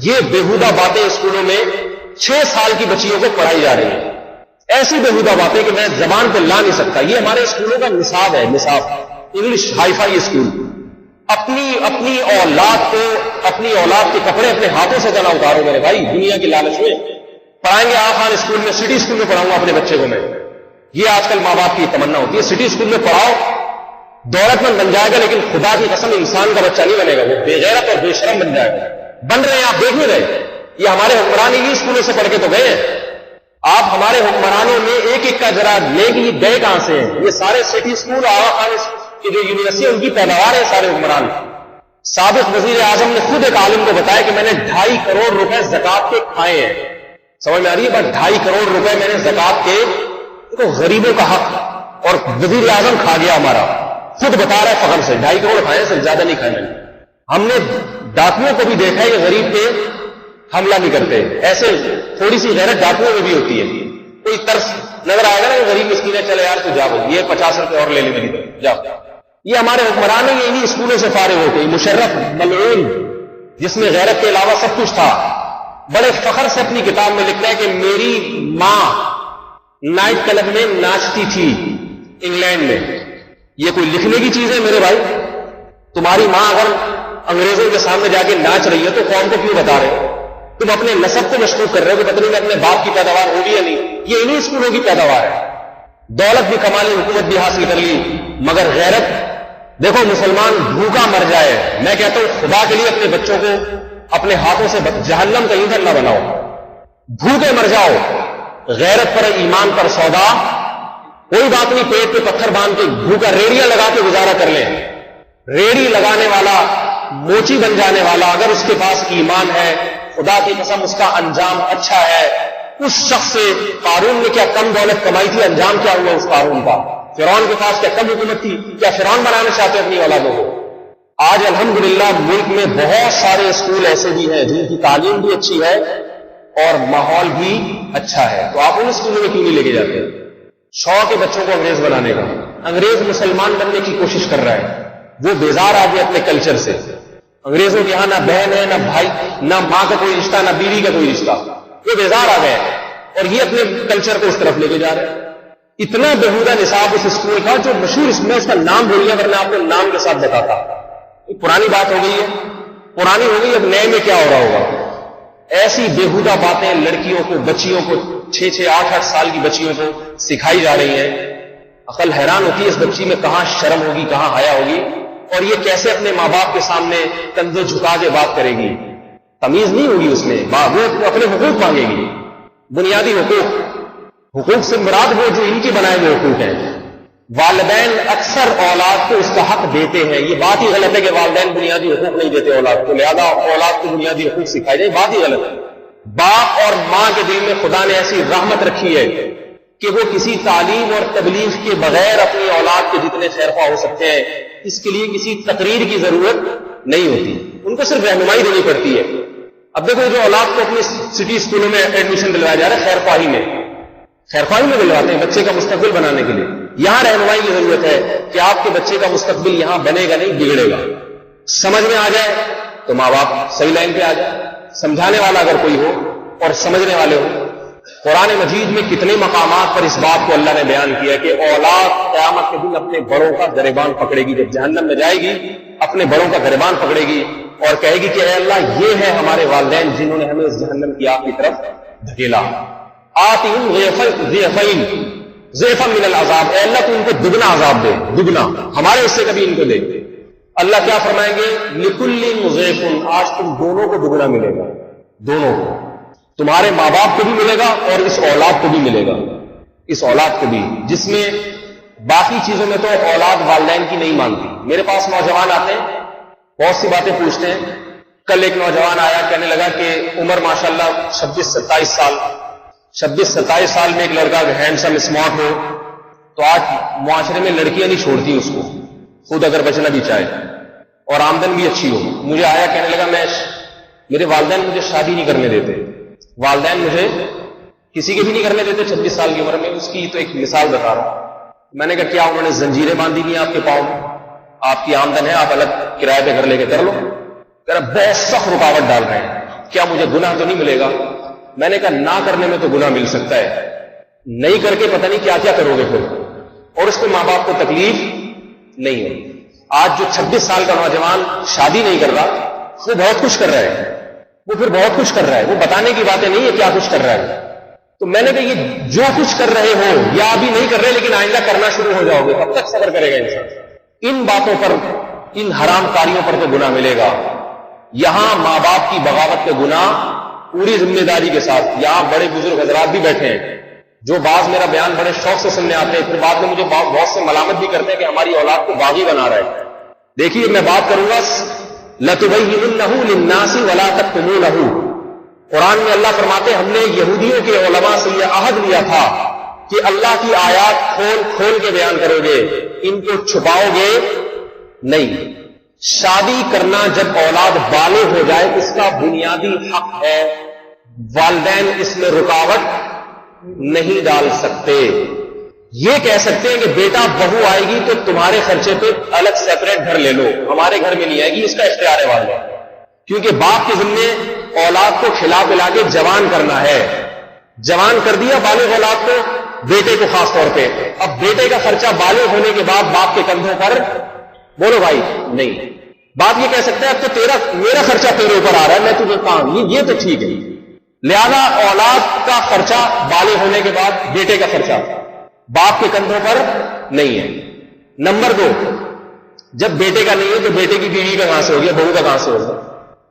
یہ بےہودہ باتیں اسکولوں میں 6 سال کی بچیوں کو پڑھائی جا رہی ہیں، ایسی بےہودہ باتیں کہ میں زبان پہ لا نہیں سکتا۔ یہ ہمارے اسکولوں کا نصاب ہے، نصاب انگلش ہائی فائی اسکول۔ اپنی اولاد کے کپڑے اپنے ہاتھوں سے جنا اتارو میرے بھائی، دنیا کی لالچ میں پڑھائیں گے آخان اسکول میں، سٹی اسکول میں پڑھاؤں گا اپنے بچے کو میں۔ یہ آج کل ماں باپ کی تمنا ہوتی ہے، سٹی اسکول میں پڑھاؤ، دولت مند بن جائے گا، لیکن خدا کی قسم انسان کا بچہ نہیں بنے گا، وہ بے غیرت اور بے شرم بن جائے گا۔ بن رہے ہیں، آپ دیکھ نہیں رہے، یہ ہمارے حکمران ہی اسکولوں سے پڑھ کے تو گئے ہیں۔ آپ ہمارے حکمرانوں میں ایک کا ذرا لے کے یہ گئے کہاں سے ہیں؟ یہ سارے سٹی اسکول آغا خان کی جو یونیورسٹی ہے ان کی پیداوار ہے سارے حکمران۔ سابق وزیر اعظم نے خود ایک عالم کو بتایا کہ میں نے 2.5 کروڑ روپے زکات کے کھائے ہیں۔ سمجھ میں آ رہی ہے بات؟ 2.5 کروڑ روپے میں نے زکات کے، تو غریبوں کا حق، اور وزیر اعظم کھا گیا ہمارا، خود بتا رہا ہے فخر سے 2.5 کروڑ کھائے، سے زیادہ نہیں کھائے میں نے۔ ہم نے ڈاکوؤں کو بھی دیکھا ہے کہ غریب پہ حملہ نہیں کرتے، ایسے تھوڑی سی غیرت ڈاکوؤں میں بھی ہوتی ہے۔ کوئی ترس نظر آئے گا نا کہ غریب مسکین ہے، چلے یار تو جا بھائی، یہ 50 روپے اور لے لے میری طرف، جا۔ یہ ہمارے حکمران ہیں، یہ انہی اسکولوں سے فارغ ہوتے ہیں۔ مشرف ملعون، جس میں غیرت کے علاوہ سب کچھ تھا، بڑے فخر سے اپنی کتاب میں لکھتا ہے کہ میری ماں نائٹ کلب میں ناچتی تھی انگلینڈ میں۔ یہ کوئی لکھنے کی چیز ہے میرے بھائی؟ تمہاری ماں اگر انگریزوں کے سامنے جا کے ناچ رہی ہے تو قوم کو کیوں بتا رہے ہو؟ تم اپنے نسب کو مشکوک کر رہے ہو کہ پتہ نہیں میں اپنے باپ کی پیداوار ہوگی یا نہیں۔ یہ انہی اسکولوں کی پیداوار ہے۔ دولت بھی کما لی، حکومت بھی حاصل کر لی، مگر غیرت دیکھو، مسلمان بھوکا مر جائے، میں کہتا ہوں خدا کے لیے اپنے بچوں کو اپنے ہاتھوں سے جہنم کا ایندھن نہ بناؤ، بھوکے مر جاؤ، غیرت پر ایمان پر سودا، کوئی بات نہیں، پیٹ پہ پتھر باندھ کے بھوکا ریڑیاں لگا کے گزارا کر لیں۔ ریڑی لگانے والا، موچی بن جانے والا، اگر اس کے پاس ایمان ہے، خدا کی قسم اس کا انجام اچھا ہے۔ اس شخص سے قارون نے کیا کم دولت کمائی تھی، انجام کیا ہوا اس قارون کا؟ فرعون کے پاس کیا کم حکومت تھی؟ کیا فرعون بنانا چاہتے اپنی اولادوں کو؟ آج الحمدللہ ملک میں بہت سارے اسکول ایسے بھی ہیں جن کی تعلیم بھی اچھی ہے اور ماحول بھی اچھا ہے، تو آپ ان اسکولوں میں کیوں نہیں لے کے جاتے؟ شوق ہے بچوں کو انگریز بنانے کا، انگریز مسلمان بننے کی کوشش کر رہا ہے، وہ بیزار آ گیا اپنے کلچر سے۔ انگریزوں کے یہاں نہ بہن ہے، نہ بھائی، نہ ماں کا کوئی رشتہ، نہ بیوی کا کوئی رشتہ، وہ بیزار آ گئے اور یہ اپنے کلچر کو اس طرف لے کے جا رہے ہیں۔ اتنا بےہودہ نصاب اس اسکول کا جو مشہور، اس میں اس کا نام بھول گیا ورنہ آپ کو نام کے ساتھ بتاتا۔ پرانی بات ہو گئی ہے، پرانی ہو گئی، اب نئے میں کیا ہو رہا ہوگا؟ ایسی بےہودہ باتیں لڑکیوں کو، بچیوں کو، 6-6 8-8 سال کی بچیوں کو سکھائی جا رہی ہیں۔ عقل حیران ہوتی ہے اس بچی میں کہاں شرم ہوگی، کہاں حیا ہوگی، اور یہ کیسے اپنے ماں باپ کے سامنے کندھے جھکا کے بات کرے گی؟ تمیز نہیں ہوگی اس میں، وہ اپنے حقوق مانگے گی، بنیادی حقوق سے مراد وہ جو ان کی بنائے ہوئے حقوق ہیں۔ والدین اکثر اولاد کو اس کا حق دیتے ہیں، یہ بات ہی غلط ہے کہ والدین بنیادی حقوق نہیں دیتے اولاد کو، لہذا اولاد کو بنیادی حقوق سکھائے جائے، بات ہی غلط ہے۔ باپ اور ماں کے دل میں خدا نے ایسی رحمت رکھی ہے کہ وہ کسی تعلیم اور تبلیغ کے بغیر اپنی اولاد کے جتنے خیرخواہ ہو سکتے ہیں، اس کے لیے کسی تقریر کی ضرورت نہیں ہوتی، ان کو صرف رہنمائی دینی پڑتی ہے۔ اب دیکھو جو اولاد کو اپنی سٹی اسکولوں میں ایڈمیشن دلوایا جا رہا ہے، خیرخواہی میں دلواتے ہیں بچے کا مستقبل بنانے کے لیے۔ یہاں رہنمائی کی ضرورت ہے کہ آپ کے بچے کا مستقبل یہاں بنے گا نہیں، بگڑے گا۔ سمجھ میں آ جائے تو ماں باپ صحیح لائن پہ آ جائے، سمجھانے والا اگر کوئی ہو اور سمجھنے والے ہو۔ قرآن مجید میں کتنے مقامات پر اس بات کو اللہ نے بیان کیا کہ اولاد قیامت کے دن اپنے بڑوں کا گریبان پکڑے گی، جب جہنم میں جائے گی اپنے بڑوں کا گریبان پکڑے گی اور کہے گی کہ اے اللہ، یہ ہے ہمارے والدین جنہوں نے ہمیں اس جہنم کی آگ کی طرف دھکیلا۔ آتِہِمْ ضِعْفًا مِنَ الْعَذَابِ، اے اللہ تو ان کو دگنا عذاب دے، دگنا ہمارے حصے کا بھی ان کو دے۔ اللہ کیا فرمائیں گے؟ لِكُلٍّ ضِعْفٌ، آج تم دونوں کو دگنا ملے گا، دونوں کو، تمہارے ماں باپ کو بھی ملے گا اور اس اولاد کو بھی ملے گا، اس اولاد کو بھی، جس میں باقی چیزوں میں تو اولاد والدین کی نہیں مانتی۔ میرے پاس نوجوان آتے ہیں، بہت سی باتیں پوچھتے ہیں، کل ایک نوجوان آیا، کہنے لگا کہ عمر ماشاءاللہ 26-27 سال میں ایک لڑکا ہینڈسم اسمارٹ ہو تو آج معاشرے میں لڑکیاں نہیں چھوڑتی اس کو، خود اگر بچنا بھی چاہے، اور آمدن بھی اچھی ہو. مجھے آیا، کہنے لگا میرے والدین مجھے شادی نہیں کرنے دیتے، والدین مجھے کسی کے بھی نہیں کرنے دیتے 26 سال کی عمر میں. اس کی تو ایک مثال بتا رہا ہوں. میں نے کہا کیا انہوں نے زنجیریں باندھی دی ہیں آپ کے پاؤں میں؟ آپ کی آمدن ہے، آپ الگ کرائے پہ گھر لے کے کر لو. کہہ رہا بہت سخت رکاوٹ ڈال رہے ہیں، کیا مجھے گناہ تو نہیں ملے گا؟ میں نے کہا نہ کرنے میں تو گناہ مل سکتا ہے، نہیں کر کے پتہ نہیں کیا کیا کرو گے پھر، اور اس پہ ماں باپ کو تکلیف نہیں ہوگی. آج جو 26 سال کا نوجوان شادی نہیں کر رہا، وہ بہت کچھ کر رہا ہے، وہ پھر بہت کچھ کر رہا ہے، وہ بتانے کی باتیں نہیں ہے کیا کچھ کر رہا ہے. تو میں نے کہا یہ جو کچھ کر رہے ہو یا ابھی نہیں کر رہے لیکن آئندہ کرنا شروع ہو جاؤ گے، کب تک صبر کرے گا انسان؟ ان باتوں پر، ان حرام کاریوں پر تو گناہ ملے گا. یہاں ماں باپ کی بغاوت کے گناہ پوری ذمہ داری کے ساتھ. یہاں بڑے بزرگ حضرات بھی بیٹھے ہیں جو بعض میرا بیان بڑے شوق سے سننے آتے ہیں، پھر بعد میں مجھے بہت سے ملامت بھی کرتے ہیں کہ ہماری اولاد کو باغی بنا رہا ہے. دیکھیے میں بات کروں گا لَتُبَيِّنُنَّهُ لِلنَّاسِ وَلَا تَكْتُمُونَهُ. قرآن میں اللہ فرماتے ہم نے یہودیوں کے علماء سے یہ عہد لیا تھا کہ اللہ کی آیات کھول کھول کے بیان کرو گے، ان کو چھپاؤ گے نہیں. شادی کرنا جب اولاد بالغ ہو جائے اس کا بنیادی حق ہے، والدین اس میں رکاوٹ نہیں ڈال سکتے. یہ کہہ سکتے ہیں کہ بیٹا بہو آئے گی تو تمہارے خرچے پہ الگ سیپریٹ گھر لے لو، ہمارے گھر میں نہیں آئے گی، اس کا اختیار ہے والدین. کیونکہ باپ کے ذمے اولاد کو کھلا پلا کے جوان کرنا ہے. جوان کر دیا بالغ اولاد کو، بیٹے کو خاص طور پہ. اب بیٹے کا خرچہ بالغ ہونے کے بعد باپ کے کندھوں پر، بولو بھائی نہیں. باپ یہ کہہ سکتا ہے اب تو میرا خرچہ تیرے اوپر آ رہا ہے، میں تجھے کام، یہ تو ٹھیک ہے. لہذا اولاد کا خرچہ بالغ ہونے کے بعد بیٹے کا خرچہ باپ کے کندھوں پر نہیں ہے. نمبر 2، جب بیٹے کا نہیں ہے تو بیٹے کی بیوی کا کہاں سے ہو گیا، بہو کا کہاں سے ہوگا؟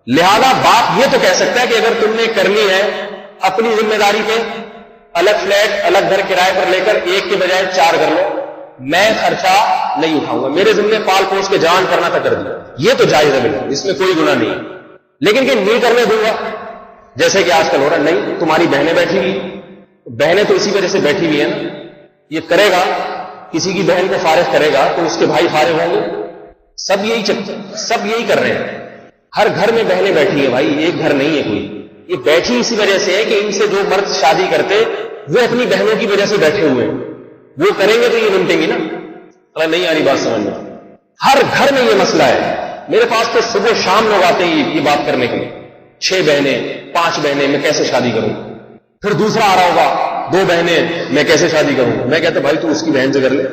لہذا باپ یہ تو کہہ سکتا ہے کہ اگر تم نے کرنی ہے اپنی ذمہ داری پہ الگ فلیٹ الگ گھر کرائے پر لے کر 1 کے بجائے 4 کر لو، میں خرچہ نہیں اٹھاؤں گا، میرے ذمہ پال پوس کے جوان کرنا تھا کر دیا. یہ تو جائز ہے بالکل، اس میں کوئی گناہ نہیں ہے. لیکن کہ نہیں کرنے دوں گا جیسے کہ آج کل ہو رہا، نہیں تمہاری بہنیں بیٹھی ہوئی، بہنیں تو اسی وجہ سے بیٹھی ہوئی ہیں نا. یہ کرے گا، کسی کی بہن کو فارغ کرے گا تو اس کے بھائی فارغ ہوں گے. سب یہی کر رہے ہیں. ہر گھر میں بہنیں بیٹھی ہیں بھائی، ایک گھر نہیں ہے کوئی. یہ بیٹھی اسی وجہ سے ہے کہ ان سے جو مرد شادی کرتے وہ اپنی بہنوں کی وجہ سے بیٹھے ہوئے ہیں. وہ کریں گے تو یہ نمٹیں گی نا. نہیں آ رہی بات سمجھ میں؟ ہر گھر میں یہ مسئلہ ہے. میرے پاس تو صبح شام لوگ آتے ہیں یہ بات کرنے کے لیے، 6 بہنیں 5 بہنیں، میں کیسے شادی کروں؟ پھر دوسرا آ رہا ہوگا 2 بہنیں، میں کیسے شادی کروں؟ میں کہتا بھائی تو اس کی بہن سے کر لے،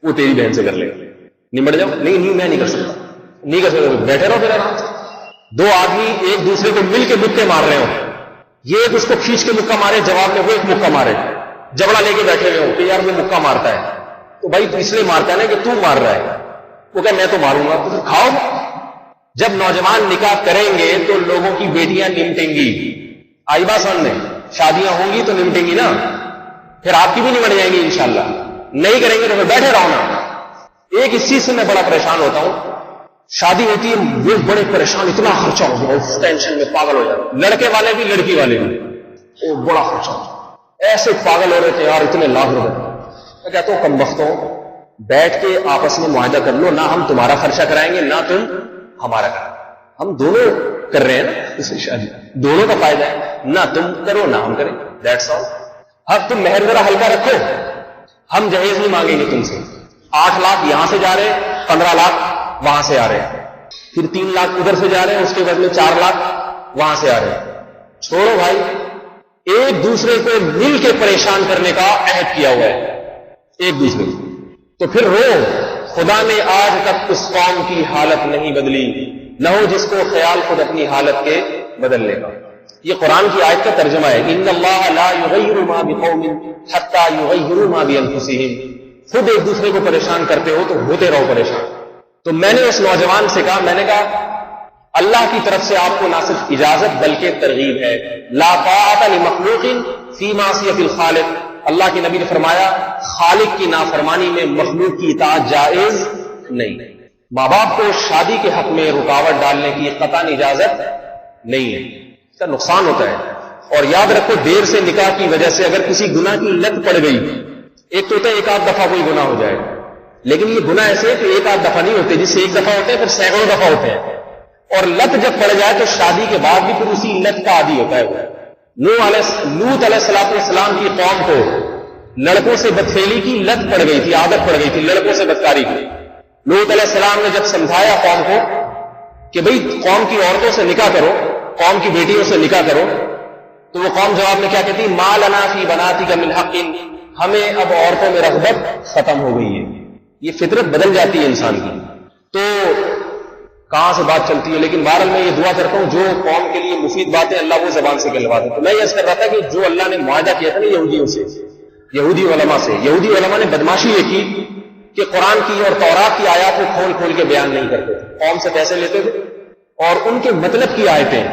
وہ تیری بہن سے کر لے، نمٹ جاؤ. نہیں میں نہیں کر سکتا، نہیں کر سکتا. بیٹھے رہو پھر آرام سے. 2 آدمی ایک دوسرے کو مل کے مکے مار رہے ہو، یہ ایک اس کو کھینچ کے مکہ مارے، جواب میں وہ ایک مکہ مارے، جبڑا لے کے بیٹھے ہوئے ہو کہ یار وہ مکہ مارتا ہے. تو بھائی تو اس لیے مارتا ہے نا کہ تو مار رہا ہے. وہ کہ میں تو ماروں گا، تو پھر کھاؤ. جب نوجوان نکاح کریں گے تو لوگوں کی بیٹیاں نمٹیں گی. آئی بات سامنے؟ شادیاں ہوں گی تو نمٹیں گی نا، پھر آپ کی بھی نمٹ جائیں گی انشاءاللہ. نہیں کریں گے تو پھر بیٹھے رہو نا. ایک اس چیز سے میں بڑا پریشان ہوتا ہوں، شادی ہوتی ہے وہ بڑے پریشان، اتنا خرچہ ہو گیا، اس ٹینشن میں پاگل ہو جاتے، لڑکے والے بھی لڑکی والے بھی، وہ بڑا خرچہ ہو جاتا. ایسے پاگل ہو رہے تھے یار، اتنے لاکھ روپے. میں کہتا ہوں کم بختوں، بیٹھ کے آپس میں معاہدہ کر لو، نہ ہم تمہارا خرچہ کرائیں گے نہ تم ہمارا کرائیں گے. ہم دونوں کر رہے ہیں نا اس شادی، دونوں کا فائدہ ہے. نہ تم کرو نہ ہم کریں، دیٹس آل. اب تم مہر ذرا ہلکا رکھو، ہم جہیز نہیں مانگیں گے تم سے. 8 لاکھ یہاں سے جا رہے ہیں، 15 لاکھ وہاں سے آ رہے ہیں، پھر 3 لاکھ ادھر سے جا رہے ہیں، اس کے بدلے 4 لاکھ وہاں سے آ رہے ہیں. چھوڑو بھائی، ایک دوسرے کو مل کے پریشان کرنے کا عہد کیا ہوا ہے ایک دوسرے کو. تو پھر رو، خدا نے آج تک اس قوم کی حالت نہیں بدلی، نہ ہو جس کو خیال خود اپنی حالت کے بدلنے کا. یہ قرآن کی آیت کا ترجمہ ہے، ان اللہ لا یغیر ما بقوم حتی یغیروا ما بانفسہم. خود ایک دوسرے کو پریشان کرتے ہو تو ہوتے رہو پریشان. تو میں نے اس نوجوان سے کہا، میں نے کہا اللہ کی طرف سے آپ کو نہ صرف اجازت بلکہ ترغیب ہے. لا طاعۃ لمخلوق فی معصیۃ الخالق. اللہ کے نبی نے فرمایا خالق کی نافرمانی میں مخلوق کی اطاعت جائز نہیں. ماں باپ کو شادی کے حق میں رکاوٹ ڈالنے کی قطعاً اجازت نہیں ہے، اس کا نقصان ہوتا ہے. اور یاد رکھو دیر سے نکاح کی وجہ سے اگر کسی گناہ کی لت پڑ گئی، ایک تو ہوتا ہے ایک آدھ دفعہ کوئی گناہ ہو جائے، لیکن یہ گناہ ایسے ہے کہ ایک آدھ دفعہ نہیں ہوتے، جس سے ایک دفعہ ہوتے ہیں پھر سینکڑوں دفعہ ہوتے ہیں. اور لت جب پڑ جائے تو شادی کے بعد بھی پھر اسی لت کا عادی ہوتا ہے. لوط علیہ السلام کی قوم کو لڑکوں سے بدفعلی کی لت پڑ گئی تھی، عادت پڑ گئی تھی لڑکوں سے بدکاری کی. لوط علیہ السلام نے جب سمجھایا قوم کو کہ بھئی قوم کی عورتوں سے نکاح کرو، قوم کی بیٹیوں سے نکاح کرو، تو وہ قوم جواب میں کیا کہتی؟ ما لنا فی بناتک من حق، ہمیں اب عورتوں میں رغبت ختم ہو گئی ہے. یہ فطرت بدل جاتی ہے انسان کی، تو کہاں سے بات چلتی ہے. لیکن بہرحال میں یہ دعا کرتا ہوں جو قوم کے لیے مفید باتیں اللہ وہ زبان سے کہلوا دے. تو میں یہ عرض کر رہا تھا کہ جو اللہ نے معاہدہ کیا تھا نا یہودیوں سے، یہودی علماء سے، یہودی علماء نے بدماشی یہ کی کہ قرآن کی اور تورات کی آیات کو کھول کھول کے بیان نہیں کرتے تھے، قوم سے پیسے لیتے تھے اور ان کے مطلب کی آیتیں.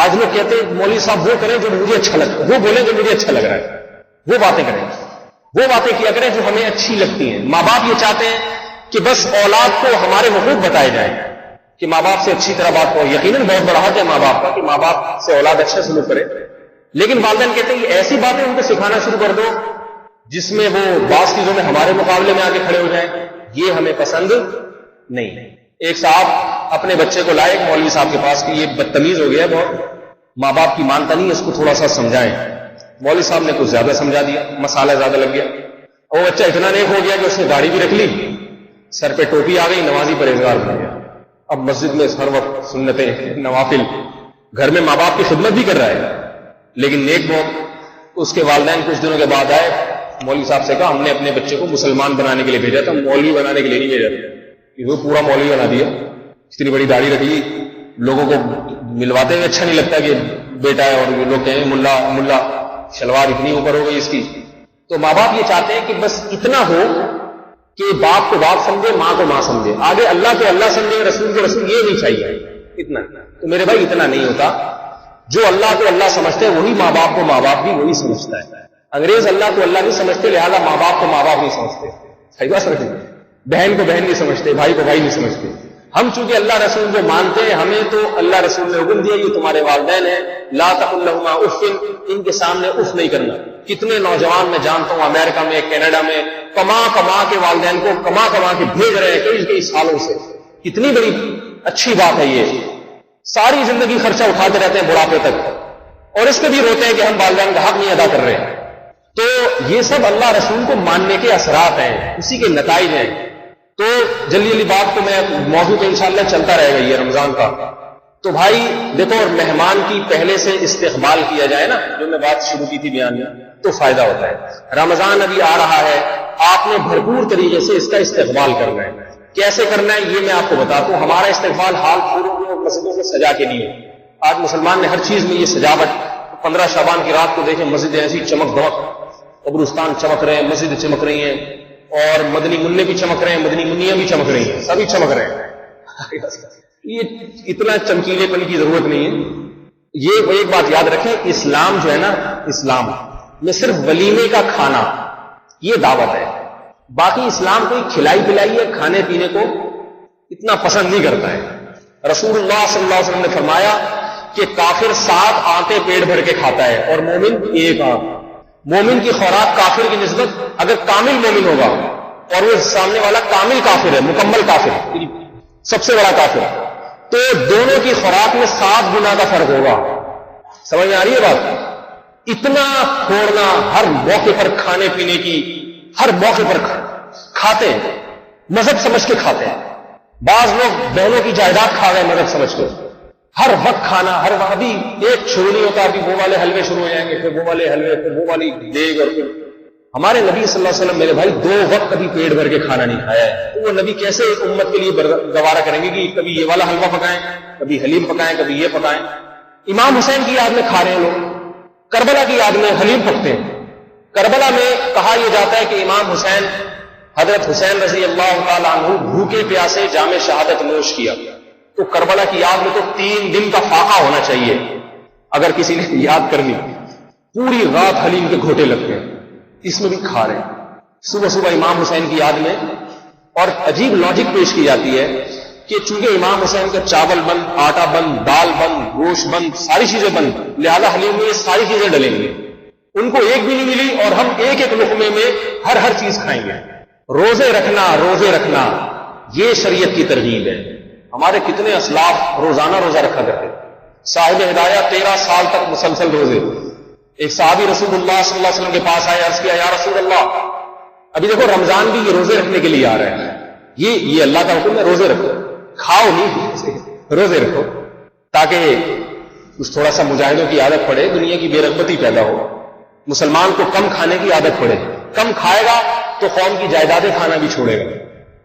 آج لوگ کہتے ہیں مولوی صاحب وہ کریں جو مجھے اچھا لگتا ہے، وہ بولیں جو مجھے اچھا لگ رہا ہے، وہ باتیں کریں، وہ باتیں کیا کریں جو ہمیں اچھی لگتی ہیں. ماں باپ یہ چاہتے ہیں کہ بس اولاد کو ہمارے حقوق بتائے جائیں، کہ ماں باپ سے اچھی طرح بات کرو. یقیناً بہت بڑا حق ہے ماں باپ کا کہ ماں باپ سے اولاد اچھا سلوک کرے، لیکن والدین کہتے ہیں یہ ایسی باتیں ان کو سکھانا شروع کر دو جس میں وہ بعض چیزوں میں ہمارے مقابلے میں آگے کھڑے ہو جائیں. یہ ہمیں پسند نہیں. ایک صاحب اپنے بچے کو لائے ایک مولوی صاحب کے پاس کہ یہ بدتمیز ہو گیا بہت، ماں باپ کی مانتا نہیں، اس کو تھوڑا سا سمجھائیں. مولوی صاحب نے کچھ زیادہ سمجھا دیا، مسالہ زیادہ لگ گیا. اور بچہ اتنا نیک ہو گیا کہ اس نے داڑھی بھی رکھ لی، سر پہ ٹوپی آ گئی، نمازی پرہیزگار بن گیا. اب مسجد میں ہر وقت سنتیں نوافل، گھر میں ماں باپ کی خدمت بھی کر رہا ہے لیکن نیک بہت. اس کے والدین کچھ دنوں کے بعد آئے، مولوی صاحب سے کہا ہم نے اپنے بچے کو مسلمان بنانے کے لیے بھیجا تھا، مولوی بنانے کے لیے نہیں بھیجا تھا. وہ پورا مولوی بنا دیا، اتنی بڑی داڑھی رکھ لی، لوگوں کو ملواتے ہوئے اچھا نہیں لگتا کہ بیٹا ہے، اور لوگ کہیں ملا ملا، شلوار اتنی اوپر ہو گئی اس کی. تو ماں باپ یہ چاہتے ہیں کہ بس اتنا ہو کہ باپ کو باپ سمجھے، ماں کو ماں سمجھے، آگے اللہ کو اللہ سمجھے، رسول کو رسول. یہ نہیں چاہیے اتنا. تو میرے بھائی اتنا نہیں ہوتا. جو اللہ کو اللہ سمجھتے ہیں وہی ماں باپ کو ماں باپ بھی وہی سمجھتا ہے. انگریز اللہ کو اللہ نہیں سمجھتے، لہذا ماں باپ کو ماں باپ نہیں سمجھتے. صحیح بات سمجھتے، بہن کو بہن نہیں سمجھتے، بھائی کو بھائی نہیں سمجھتے. ہم چونکہ اللہ رسول کو مانتے ہیں، ہمیں تو اللہ رسول نے حکم دیا یہ تمہارے والدین ہیں، لا تقل لہما اف، ان کے سامنے اف نہیں کرنا. کتنے نوجوان میں جانتا ہوں امریکہ میں، کینیڈا میں، کما کما کے والدین کو کما کما کے بھیج رہے ہیں کئی سالوں سے. کتنی بڑی اچھی بات ہے یہ. ساری زندگی خرچہ اٹھاتے رہتے ہیں بڑھاپے تک، اور اس پہ بھی روتے ہیں کہ ہم والدین کا حق نہیں ادا کر رہے ہیں. تو یہ سب اللہ رسول کو ماننے کے اثرات ہیں، اسی کے نتائج ہیں. تو جلدی جلدی بات کو میں موضوع تو انشاءاللہ چلتا رہے گا یہ رمضان کا. تو بھائی دیکھو، اور مہمان کی پہلے سے استقبال کیا جائے نا، جو میں بات شروع کی تھی بیان میں، تو فائدہ ہوتا ہے. رمضان ابھی آ رہا ہے، آپ نے بھرپور طریقے سے اس کا استقبال کرنا ہے. کیسے کرنا ہے یہ میں آپ کو بتاتا ہوں. ہمارا استقبال حال پوروں میں مسجدوں کو سجا کے نہیں ہے. آج مسلمان نے ہر چیز میں یہ سجاوٹ. 15 شعبان کی رات کو دیکھیں مسجدیں ایسی چمک دمک، قبرستان چمک رہے ہیں، مسجد چمک رہی ہیں، اور مدنی منع بھی چمک رہے ہیں، مدنی منیاں بھی چمک رہی ہیں، سبھی چمک رہے ہیں. یہ اتنا چمکیلے پن کی ضرورت نہیں ہے. یہ ایک بات یاد رکھیں، اسلام جو ہے نا، اسلام میں صرف ولیمے کا کھانا یہ دعوت ہے. باقی اسلام کوئی کھلائی پلائی ہے کھانے پینے کو اتنا پسند نہیں کرتا ہے. رسول اللہ صلی اللہ علیہ وسلم نے فرمایا کہ کافر 7 آنٹیں پیٹ بھر کے کھاتا ہے اور مومن 1 آنٹ. مومن کی خوراک کافر کی نسبت، اگر کامل مومن ہوگا اور وہ سامنے والا کامل کافر ہے، مکمل کافر، سب سے بڑا کافر، تو دونوں کی خوراک میں 7 گنا کا فرق ہوگا. سمجھ میں آ رہی ہے بات؟ اتنا کھوڑنا ہر موقع پر کھانے پینے کی، ہر موقع پر کھاتے ہیں، مذہب سمجھ کے کھاتے ہیں. بعض لوگ بہنوں کی جائیداد کھا گئے مذہب سمجھ کے. ہر وقت کھانا، ہر وقت. ابھی ایک شروع نہیں ہوتا، ابھی وہ والے حلوے شروع ہو جائیں گے، پھر وہ والے حلوے، پھر وہ والی دیگ. اور پھر ہمارے نبی صلی اللہ علیہ وسلم میرے بھائی 2 وقت کبھی پیٹ بھر کے کھانا نہیں کھایا ہے. تو وہ نبی کیسے ایک امت کے لیے گوارا کریں گے کہ کبھی یہ والا حلوہ پکائیں، کبھی حلیم پکائیں، کبھی یہ پکائیں. امام حسین کی یاد میں کھا رہے ہیں لوگ، کربلا کی یاد میں حلیم پکتے ہیں. کربلا میں کہا یہ جاتا ہے کہ امام حسین، حضرت حسین رضی اللہ تعالیٰ عنہ بھوکے پیاسے جام شہادت نوش کیا. تو کربلا کی یاد میں تو 3 دن کا فاقہ ہونا چاہیے اگر کسی نے یاد کرنی. پوری رات حلیم کے گھوٹے لگتے ہیں، اس میں بھی کھا رہے ہیں. صبح صبح امام حسین کی یاد میں اور عجیب لاجک پیش کی جاتی ہے کہ چونکہ امام حسین کا چاول بند، آٹا بند، دال بند، گوشت بند، ساری چیزیں بند، لہذا حلیم میں یہ ساری چیزیں ڈلیں گی. ان کو ایک بھی نہیں ملی اور ہم ایک ایک لقمے میں ہر چیز کھائیں گے. روزے رکھنا یہ شریعت کی ترغیب ہے. ہمارے کتنے اسلاف روزانہ روزہ رکھا کرتے. صاحب ہدایہ 13 سال تک مسلسل روزے. ایک صحابی رسول اللہ صلی اللہ علیہ وسلم کے پاس آئے، عرض کیا یا رسول اللہ، ابھی دیکھو رمضان بھی یہ روزے رکھنے کے لیے آ رہے ہیں، یہ اللہ کا حکم ہے، روزے رکھو، کھاؤ نہیں، روزے رکھو تاکہ کچھ تھوڑا سا مجاہدوں کی عادت پڑے، دنیا کی بے رغبتی پیدا ہو، مسلمان کو کم کھانے کی عادت پڑے. کم کھائے گا تو قوم کی جائیدادیں کھانا بھی چھوڑے گا،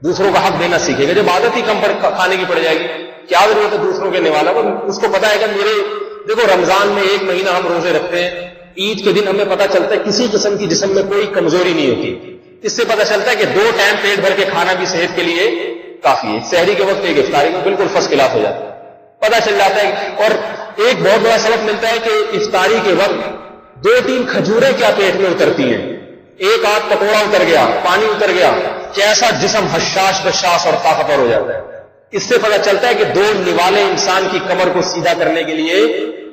دوسروں کا حق دینا سیکھے گا. جب عادت ہی کم کھانے کی پڑ جائے گی، کیا ضرورت ہے دوسروں کے نوالا کو؟ اس کو پتا ہے کہ دیکھو رمضان میں 1 مہینہ ہم روزے رکھتے ہیں، عید کے دن ہمیں پتا چلتا ہے کسی قسم کی جسم میں کوئی کمزوری نہیں ہوتی. اس سے پتا چلتا ہے کہ 2 ٹائم پیٹ بھر کے کھانا بھی صحت کے لیے کافی ہے. سحری کے وقت ایک افطاری میں بالکل فرسٹ کلاس ہو جاتا ہے، پتا چل جاتا ہے. اور ایک بہت بڑا سبق ملتا ہے کہ افطاری کے وقت 2-3 کھجوریں کیا پیٹ میں اترتی ہیں، 1 آدھ پکوڑا اتر گیا، پانی اتر گیا، کیسا جسم حشاش بشاش اور طاقتور ہو جاتا ہے. اس سے پتا چلتا ہے کہ 2 نوالے انسان کی کمر کو سیدھا کرنے کے لیے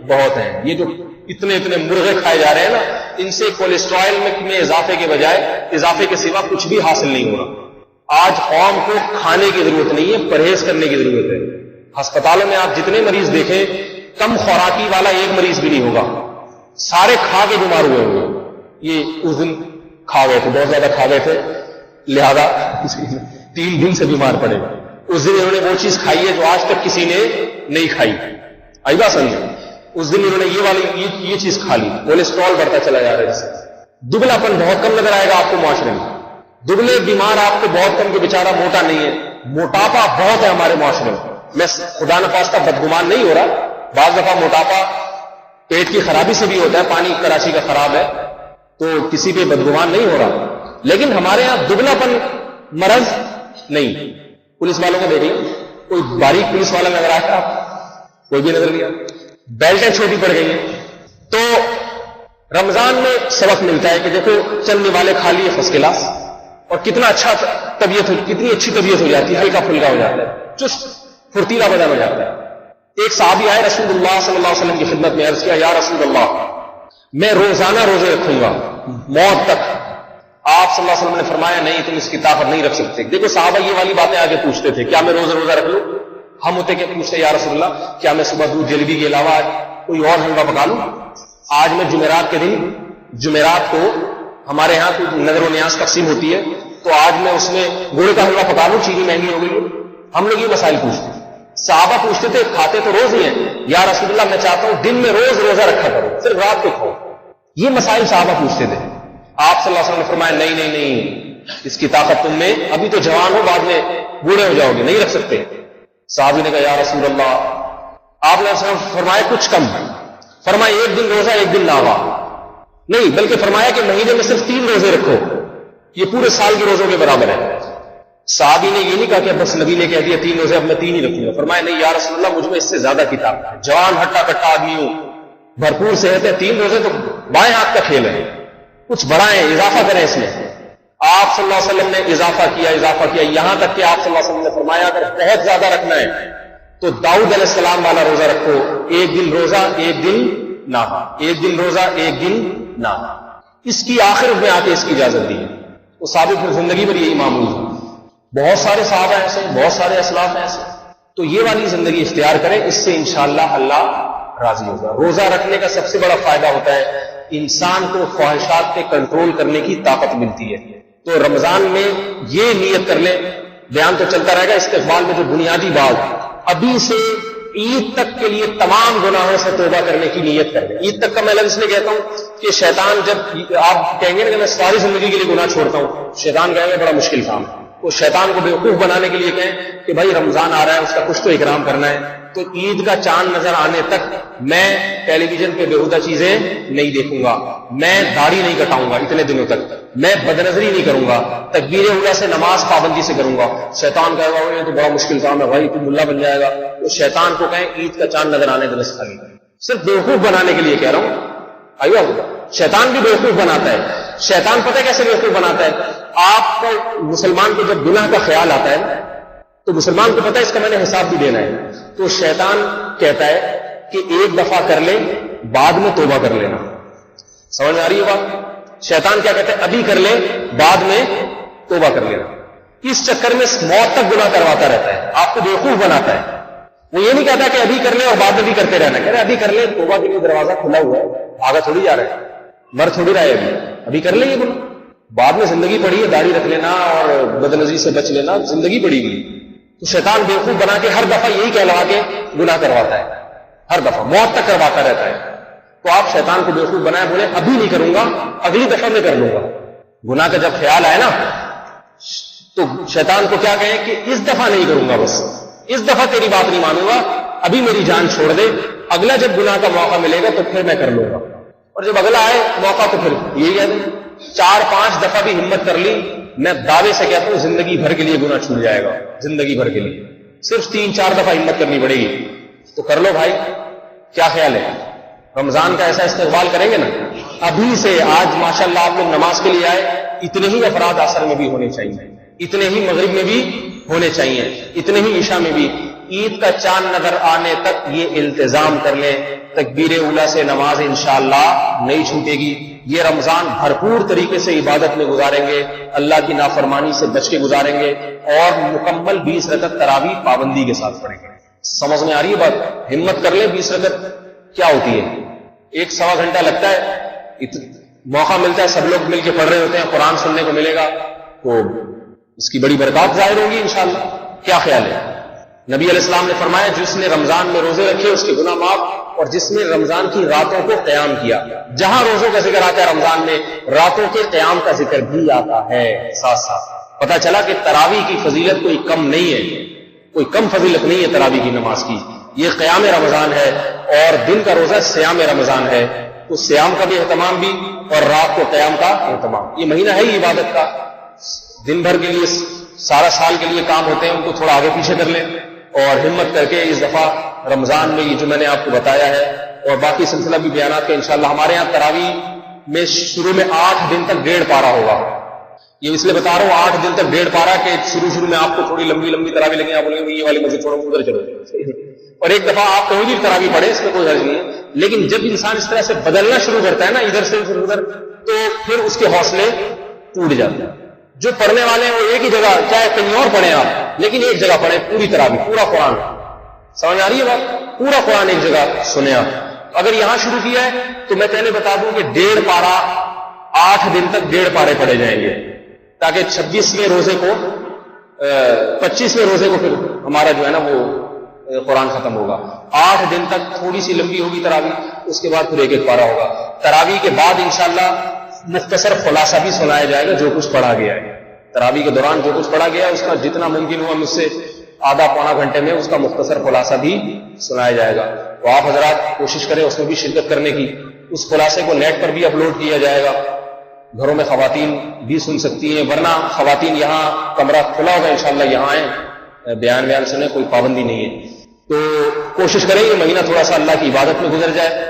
بہت ہیں. یہ جو اتنے مرغے کھائے جا رہے ہیں نا، ان سے کولیسٹرول میں اضافے کے بجائے اضافے کے سوا کچھ بھی حاصل نہیں ہو رہا. آج قوم کو کھانے کی ضرورت نہیں ہے، پرہیز کرنے کی ضرورت ہے. ہسپتالوں میں آپ جتنے مریض دیکھیں، کم خوراکی والا ایک مریض بھی نہیں ہوگا، سارے کھا کے بیمار ہوئے ہوں گے. یہ اس دن کھا گئے تھے، بہت زیادہ کھا گئے تھے، لہذا 3 دن سے بیمار پڑے. اس دن انہوں نے وہ چیز کھائی ہے جو آج تک کسی نے نہیں کھائی. آئی بات سمجھے؟ اس دن انہوں نے یہ چیز کھا لی. کولیسٹرول بڑھتا چلا جا رہا ہے. دبلا پن بہت کم نظر آئے گا آپ کو معاشرے میں. دبلے بیمار آپ کو بہت کم، کے بیچارہ موٹا نہیں ہے. موٹاپا بہت ہے ہمارے معاشرے میں. میں خدا نخواستہ بدگمان نہیں ہو رہا، بعض دفعہ موٹاپا پیٹ کی خرابی سے بھی ہوتا ہے، پانی کراچی کا خراب ہے تو کسی پہ بدگمان نہیں ہو رہا. لیکن ہمارے ہاں دبلا پن مرض نہیں. پولیس والوں کو دیکھیں، کوئی باریک پولیس والا نظر آیا آپ؟ کوئی بھی نظر نہیں آیا. بیلٹیں چھوٹی پڑ گئی ہیں. تو رمضان میں سبق ملتا ہے کہ دیکھو چند والے کھا لیے فرسٹ کلاس، اور کتنا اچھا کتنی اچھی طبیعت ہو جاتی ہے، ہلکا پھلکا ہو جاتا ہے، چست پھرتیلا بدن ہو جاتا ہے. ایک صحابی آئے رسول اللہ صلی اللہ علیہ وسلم کی خدمت میں، عرض کیا یا رسول اللہ، میں روزانہ روزے رکھوں گا موت تک. آپ صلی اللہ علیہ وسلم نے فرمایا نہیں، تم اس کی طاقت نہیں رکھ سکتے. دیکھو صحابہ یہ والی باتیں آگے پوچھتے تھے، کیا میں روزہ رکھ لوں؟ ہم ہوتے کہ پوچھتے یا رسول اللہ کیا میں صبح دودھ جلیبی کے علاوہ آج کوئی اور حلوہ پکا لوں؟ آج میں جمعرات کے دن، جمعرات کو ہمارے ہاں کوئی نظر و نیاز تقسیم ہوتی ہے، تو آج میں اس میں گڑ کا حلوہ پکا لوں، چینی مہنگی ہو گئی. ہم لوگ یہ مسائل پوچھتے. صحابہ پوچھتے تھے، کھاتے تو روز ہی ہیں، یا رسول اللہ میں چاہتا ہوں دن میں روز روزہ رکھا کرو، صرف رات کو کھاؤ. یہ مسائل صحابہ پوچھتے تھے. آپ صلی اللہ علیہ وسلم نے فرمایا نہیں، اس کی طاقت تم میں، ابھی تو جوان ہو، بعد میں بوڑھے ہو جاؤ گے، نہیں رکھ سکتے. صحابی نے کہا یا رسول اللہ، آپ نے فرمایا کچھ کم، فرمایا 1 دن روزہ 1 دن لاوا. نہیں بلکہ فرمایا کہ مہینے میں صرف 3 روزے رکھو، یہ پورے سال کے روزوں کے برابر ہے. صحابی نے یہ نہیں کہا کہ بس نبی نے کہہ دیا 3 روزے اب میں 3 ہی رکھوں گا. فرمایا نہیں یا رسول اللہ، مجھ میں اس سے زیادہ کی طاقت ہے، جوان ہٹا کٹا آدمی ہوں، بھرپور صحت ہے، 3 روزے تو بائیں ہاتھ کا کھیل ہے، کچھ بڑھائیں، اضافہ کریں اس میں. آپ صلی اللہ علیہ وسلم نے اضافہ کیا یہاں تک کہ آپ صلی اللہ علیہ وسلم نے فرمایا اگر بہت زیادہ رکھنا ہے تو داؤد علیہ السلام والا روزہ رکھو، 1 دن روزہ 1 دن نہا، 1 دن روزہ 1 دن نہا. اس کی آخر میں آ کے اس کی اجازت دی ہے. وہ ثابت پھر زندگی پر یہی معمول ہے. بہت سارے صحابہ ایسے، بہت سارے اسلاف ایسے. تو یہ والی زندگی اختیار کریں، اس سے انشاءاللہ اللہ راضی ہوگا. روزہ رکھنے کا سب سے بڑا فائدہ ہوتا ہے انسان کو خواہشات پہ کنٹرول کرنے کی طاقت ملتی ہے. تو رمضان میں یہ نیت کر لیں، بیان تو چلتا رہے گا استقبال میں، جو بنیادی بات ابھی سے عید تک کے لیے تمام گناہوں سے توبہ کرنے کی نیت کر لیں. عید تک کا میں لفظ میں کہتا ہوں کہ شیطان جب آپ کہیں گے نا کہ میں ساری زندگی کے لیے گناہ چھوڑتا ہوں، شیطان کہیں گے بڑا مشکل کام ہے. وہ شیطان کو بیوقوف بنانے کے لیے کہیں کہ بھائی رمضان آ رہا ہے، اس کا کچھ تو اکرام کرنا ہے، تو عید کا چاند نظر آنے تک میں ٹیلی ویژن پہ بےہودہ چیزیں نہیں دیکھوں گا، میں داڑھی نہیں کٹاؤں گا، اتنے دنوں تک میں بدنظری نہیں کروں گا، تکبیر اولیٰ سے نماز پابندی سے کروں گا. شیطان کہے گا یہ تو بڑا مشکل کام ہے بھائی، تو ملا بن جائے گا. تو شیطان کو کہیں عید کا چاند نظر آنے دلس خالی، صرف بیوقوف بنانے کے لیے کہہ رہا ہوں. آئیو شیطان بھی بیوقوف بناتا ہے. شیطان پتہ کیسے بیوقوف بناتا ہے؟ آپ کو مسلمان کو جب گناہ کا خیال آتا ہے تو مسلمان کو پتا ہے اس کا میں نے حساب بھی دینا ہے، تو شیطان کہتا ہے کہ ایک دفعہ کر لے بعد میں توبہ کر لینا. سمجھ میں آ رہی ہے بات؟ شیطان کیا کہتا ہے؟ ابھی کر لے بعد میں توبہ کر لینا. اس چکر میں موت تک گناہ کرواتا رہتا ہے، آپ کو بیوقوف بناتا ہے. وہ یہ نہیں کہتا کہ ابھی کر لے اور بعد میں بھی کرتے رہنا، کہہ رہے ابھی کر لے، توبہ کے لیے دروازہ کھلا ہوا ہے، آگے تھوڑی جا رہا ہے، مر تھوڑی رہا ہے، ابھی کر لیں یہ گناہ، بعد میں زندگی پڑی ہے، داڑھی رکھ لینا اور بدنظری سے بچ لینا، زندگی پڑی ہوئی. تو شیطان بیوقوف بنا کے ہر دفعہ یہی کہلوا کے گناہ کرواتا ہے، ہر دفعہ موت تک کرواتا رہتا ہے. تو آپ شیطان کو بیوقوف بنائے، بولے ابھی نہیں کروں گا، اگلی دفعہ میں کر لوں گا. گناہ کا جب خیال آئے نا تو شیطان کو کیا کہیں کہ اس دفعہ نہیں کروں گا، بس اس دفعہ تیری بات نہیں مانوں گا، ابھی میری جان چھوڑ دے، اگلا جب گناہ کا موقع ملے گا تو پھر میں کر لوں گا. اور جب اگلا آئے موقع تو پھر یہی کہہ دیں. 4-5 دفعہ بھی ہمت کر لی، میں دعوے سے کہتا ہوں زندگی بھر کے لیے گناہ چھوٹ جائے گا، زندگی بھر کے لیے. صرف 3-4 دفعہ ہمت کرنی پڑے گی تو کر لو بھائی. کیا خیال ہے؟ رمضان کا ایسا استقبال کریں گے نا ابھی سے. آج ماشاءاللہ آپ لوگ نماز کے لیے آئے، اتنے ہی افراد عصر میں بھی ہونے چاہیے، اتنے ہی مغرب میں بھی ہونے چاہیے، اتنے ہی عشاء میں بھی. عید کا چاند نظر آنے تک یہ التزام کر لیں، تکبیر اولا سے نماز انشاءاللہ نہیں چھوٹے گی. یہ رمضان بھرپور طریقے سے عبادت میں گزاریں گے، اللہ کی نافرمانی سے بچ کے گزاریں گے، اور مکمل 20 رکعت تراویح پابندی کے ساتھ پڑھیں گے. سمجھ میں آ رہی ہے بات؟ ہمت کر لیں. 20 رکعت کیا ہوتی ہے؟ 1-1.25 گھنٹہ لگتا ہے، موقع ملتا ہے، سب لوگ مل کے پڑھ رہے ہوتے ہیں، قرآن سننے کو ملے گا تو اس کی بڑی برکات ظاہر ہوگی انشاءاللہ. کیا خیال ہے؟ نبی علیہ السلام نے فرمایا جس نے رمضان میں روزے رکھے اس کے گناہ معاف، اور جس نے رمضان کی راتوں کو قیام کیا. جہاں روزوں کا ذکر آتا ہے رمضان میں، راتوں کے قیام کا ذکر بھی آتا ہے ساتھ ساتھ. پتہ چلا کہ تراویح کی فضیلت کوئی کم نہیں ہے، کوئی کم فضیلت نہیں ہے تراویح کی نماز کی. یہ قیام رمضان ہے اور دن کا روزہ سیام رمضان ہے، تو سیام کا بھی اہتمام بھی اور رات کو قیام کا اہتمام. یہ مہینہ ہے ہی عبادت کا. دن بھر کے لیے سارا سال کے لیے کام ہوتے ہیں، ان کو تھوڑا آگے پیچھے کر لیں اور ہمت کر کے اس دفعہ رمضان میں یہ جو میں نے آپ کو بتایا ہے اور باقی سلسلہ بھی بیانات کا انشاءاللہ. ہمارے یہاں تراویح میں شروع میں 8 دن تک 1.5 پارہ ہوگا. یہ اس لیے بتا رہا ہوں 8 دن تک 1.5 پارہ کہ شروع میں آپ کو تھوڑی لمبی تراویح لگیں، آپ بولیں گے یہ والی مسجد چھوڑو ادھر چلو، اور ایک دفعہ آپ کہیں بھی تراویح پڑھے اس میں کوئی حرج نہیں ہے. لیکن جب انسان اس طرح سے بدلنا شروع کرتا ہے نا ادھر سے ادھر، تو پھر اس کے حوصلے ٹوٹ جاتے ہیں. جو پڑھنے والے ہیں وہ ایک ہی جگہ، چاہے کہیں اور پڑھیں آپ، لیکن ایک جگہ پڑھیں پوری تراویح، پورا قرآن. سمجھ آ رہی ہے بات؟ پورا قرآن ایک جگہ سنیں آپ. اگر یہاں شروع کیا ہے تو میں پہلے بتا دوں کہ 1.5 پارہ 8 دن تک 1.5 پارے پڑھے جائیں گے، تاکہ 26ویں روزے کو 25ویں روزے کو پھر ہمارا جو ہے نا وہ قرآن ختم ہوگا. 8 دن تک تھوڑی سی لمبی ہوگی تراویح، اس کے بعد پھر 1 پارہ ہوگا. تراویح کے بعد انشاءاللہ مختصر خلاصہ بھی سنایا جائے گا جو کچھ پڑھا گیا ہے. تراویح کے دوران جو کچھ پڑھا گیا ہے اس کا جتنا ممکن ہوا مجھ سے آدھا-پونا گھنٹے میں اس کا مختصر خلاصہ بھی سنایا جائے گا. تو آپ حضرات کوشش کریں اس میں بھی شرکت کرنے کی. اس خلاصے کو نیٹ پر بھی اپلوڈ کیا جائے گا، گھروں میں خواتین بھی سن سکتی ہیں، ورنہ خواتین یہاں کمرہ کھلا ہوگا انشاءاللہ، یہاں آئیں، بیان سنیں، کوئی پابندی نہیں ہے. تو کوشش کریں یہ مہینہ تھوڑا سا اللہ کی عبادت میں گزر جائے.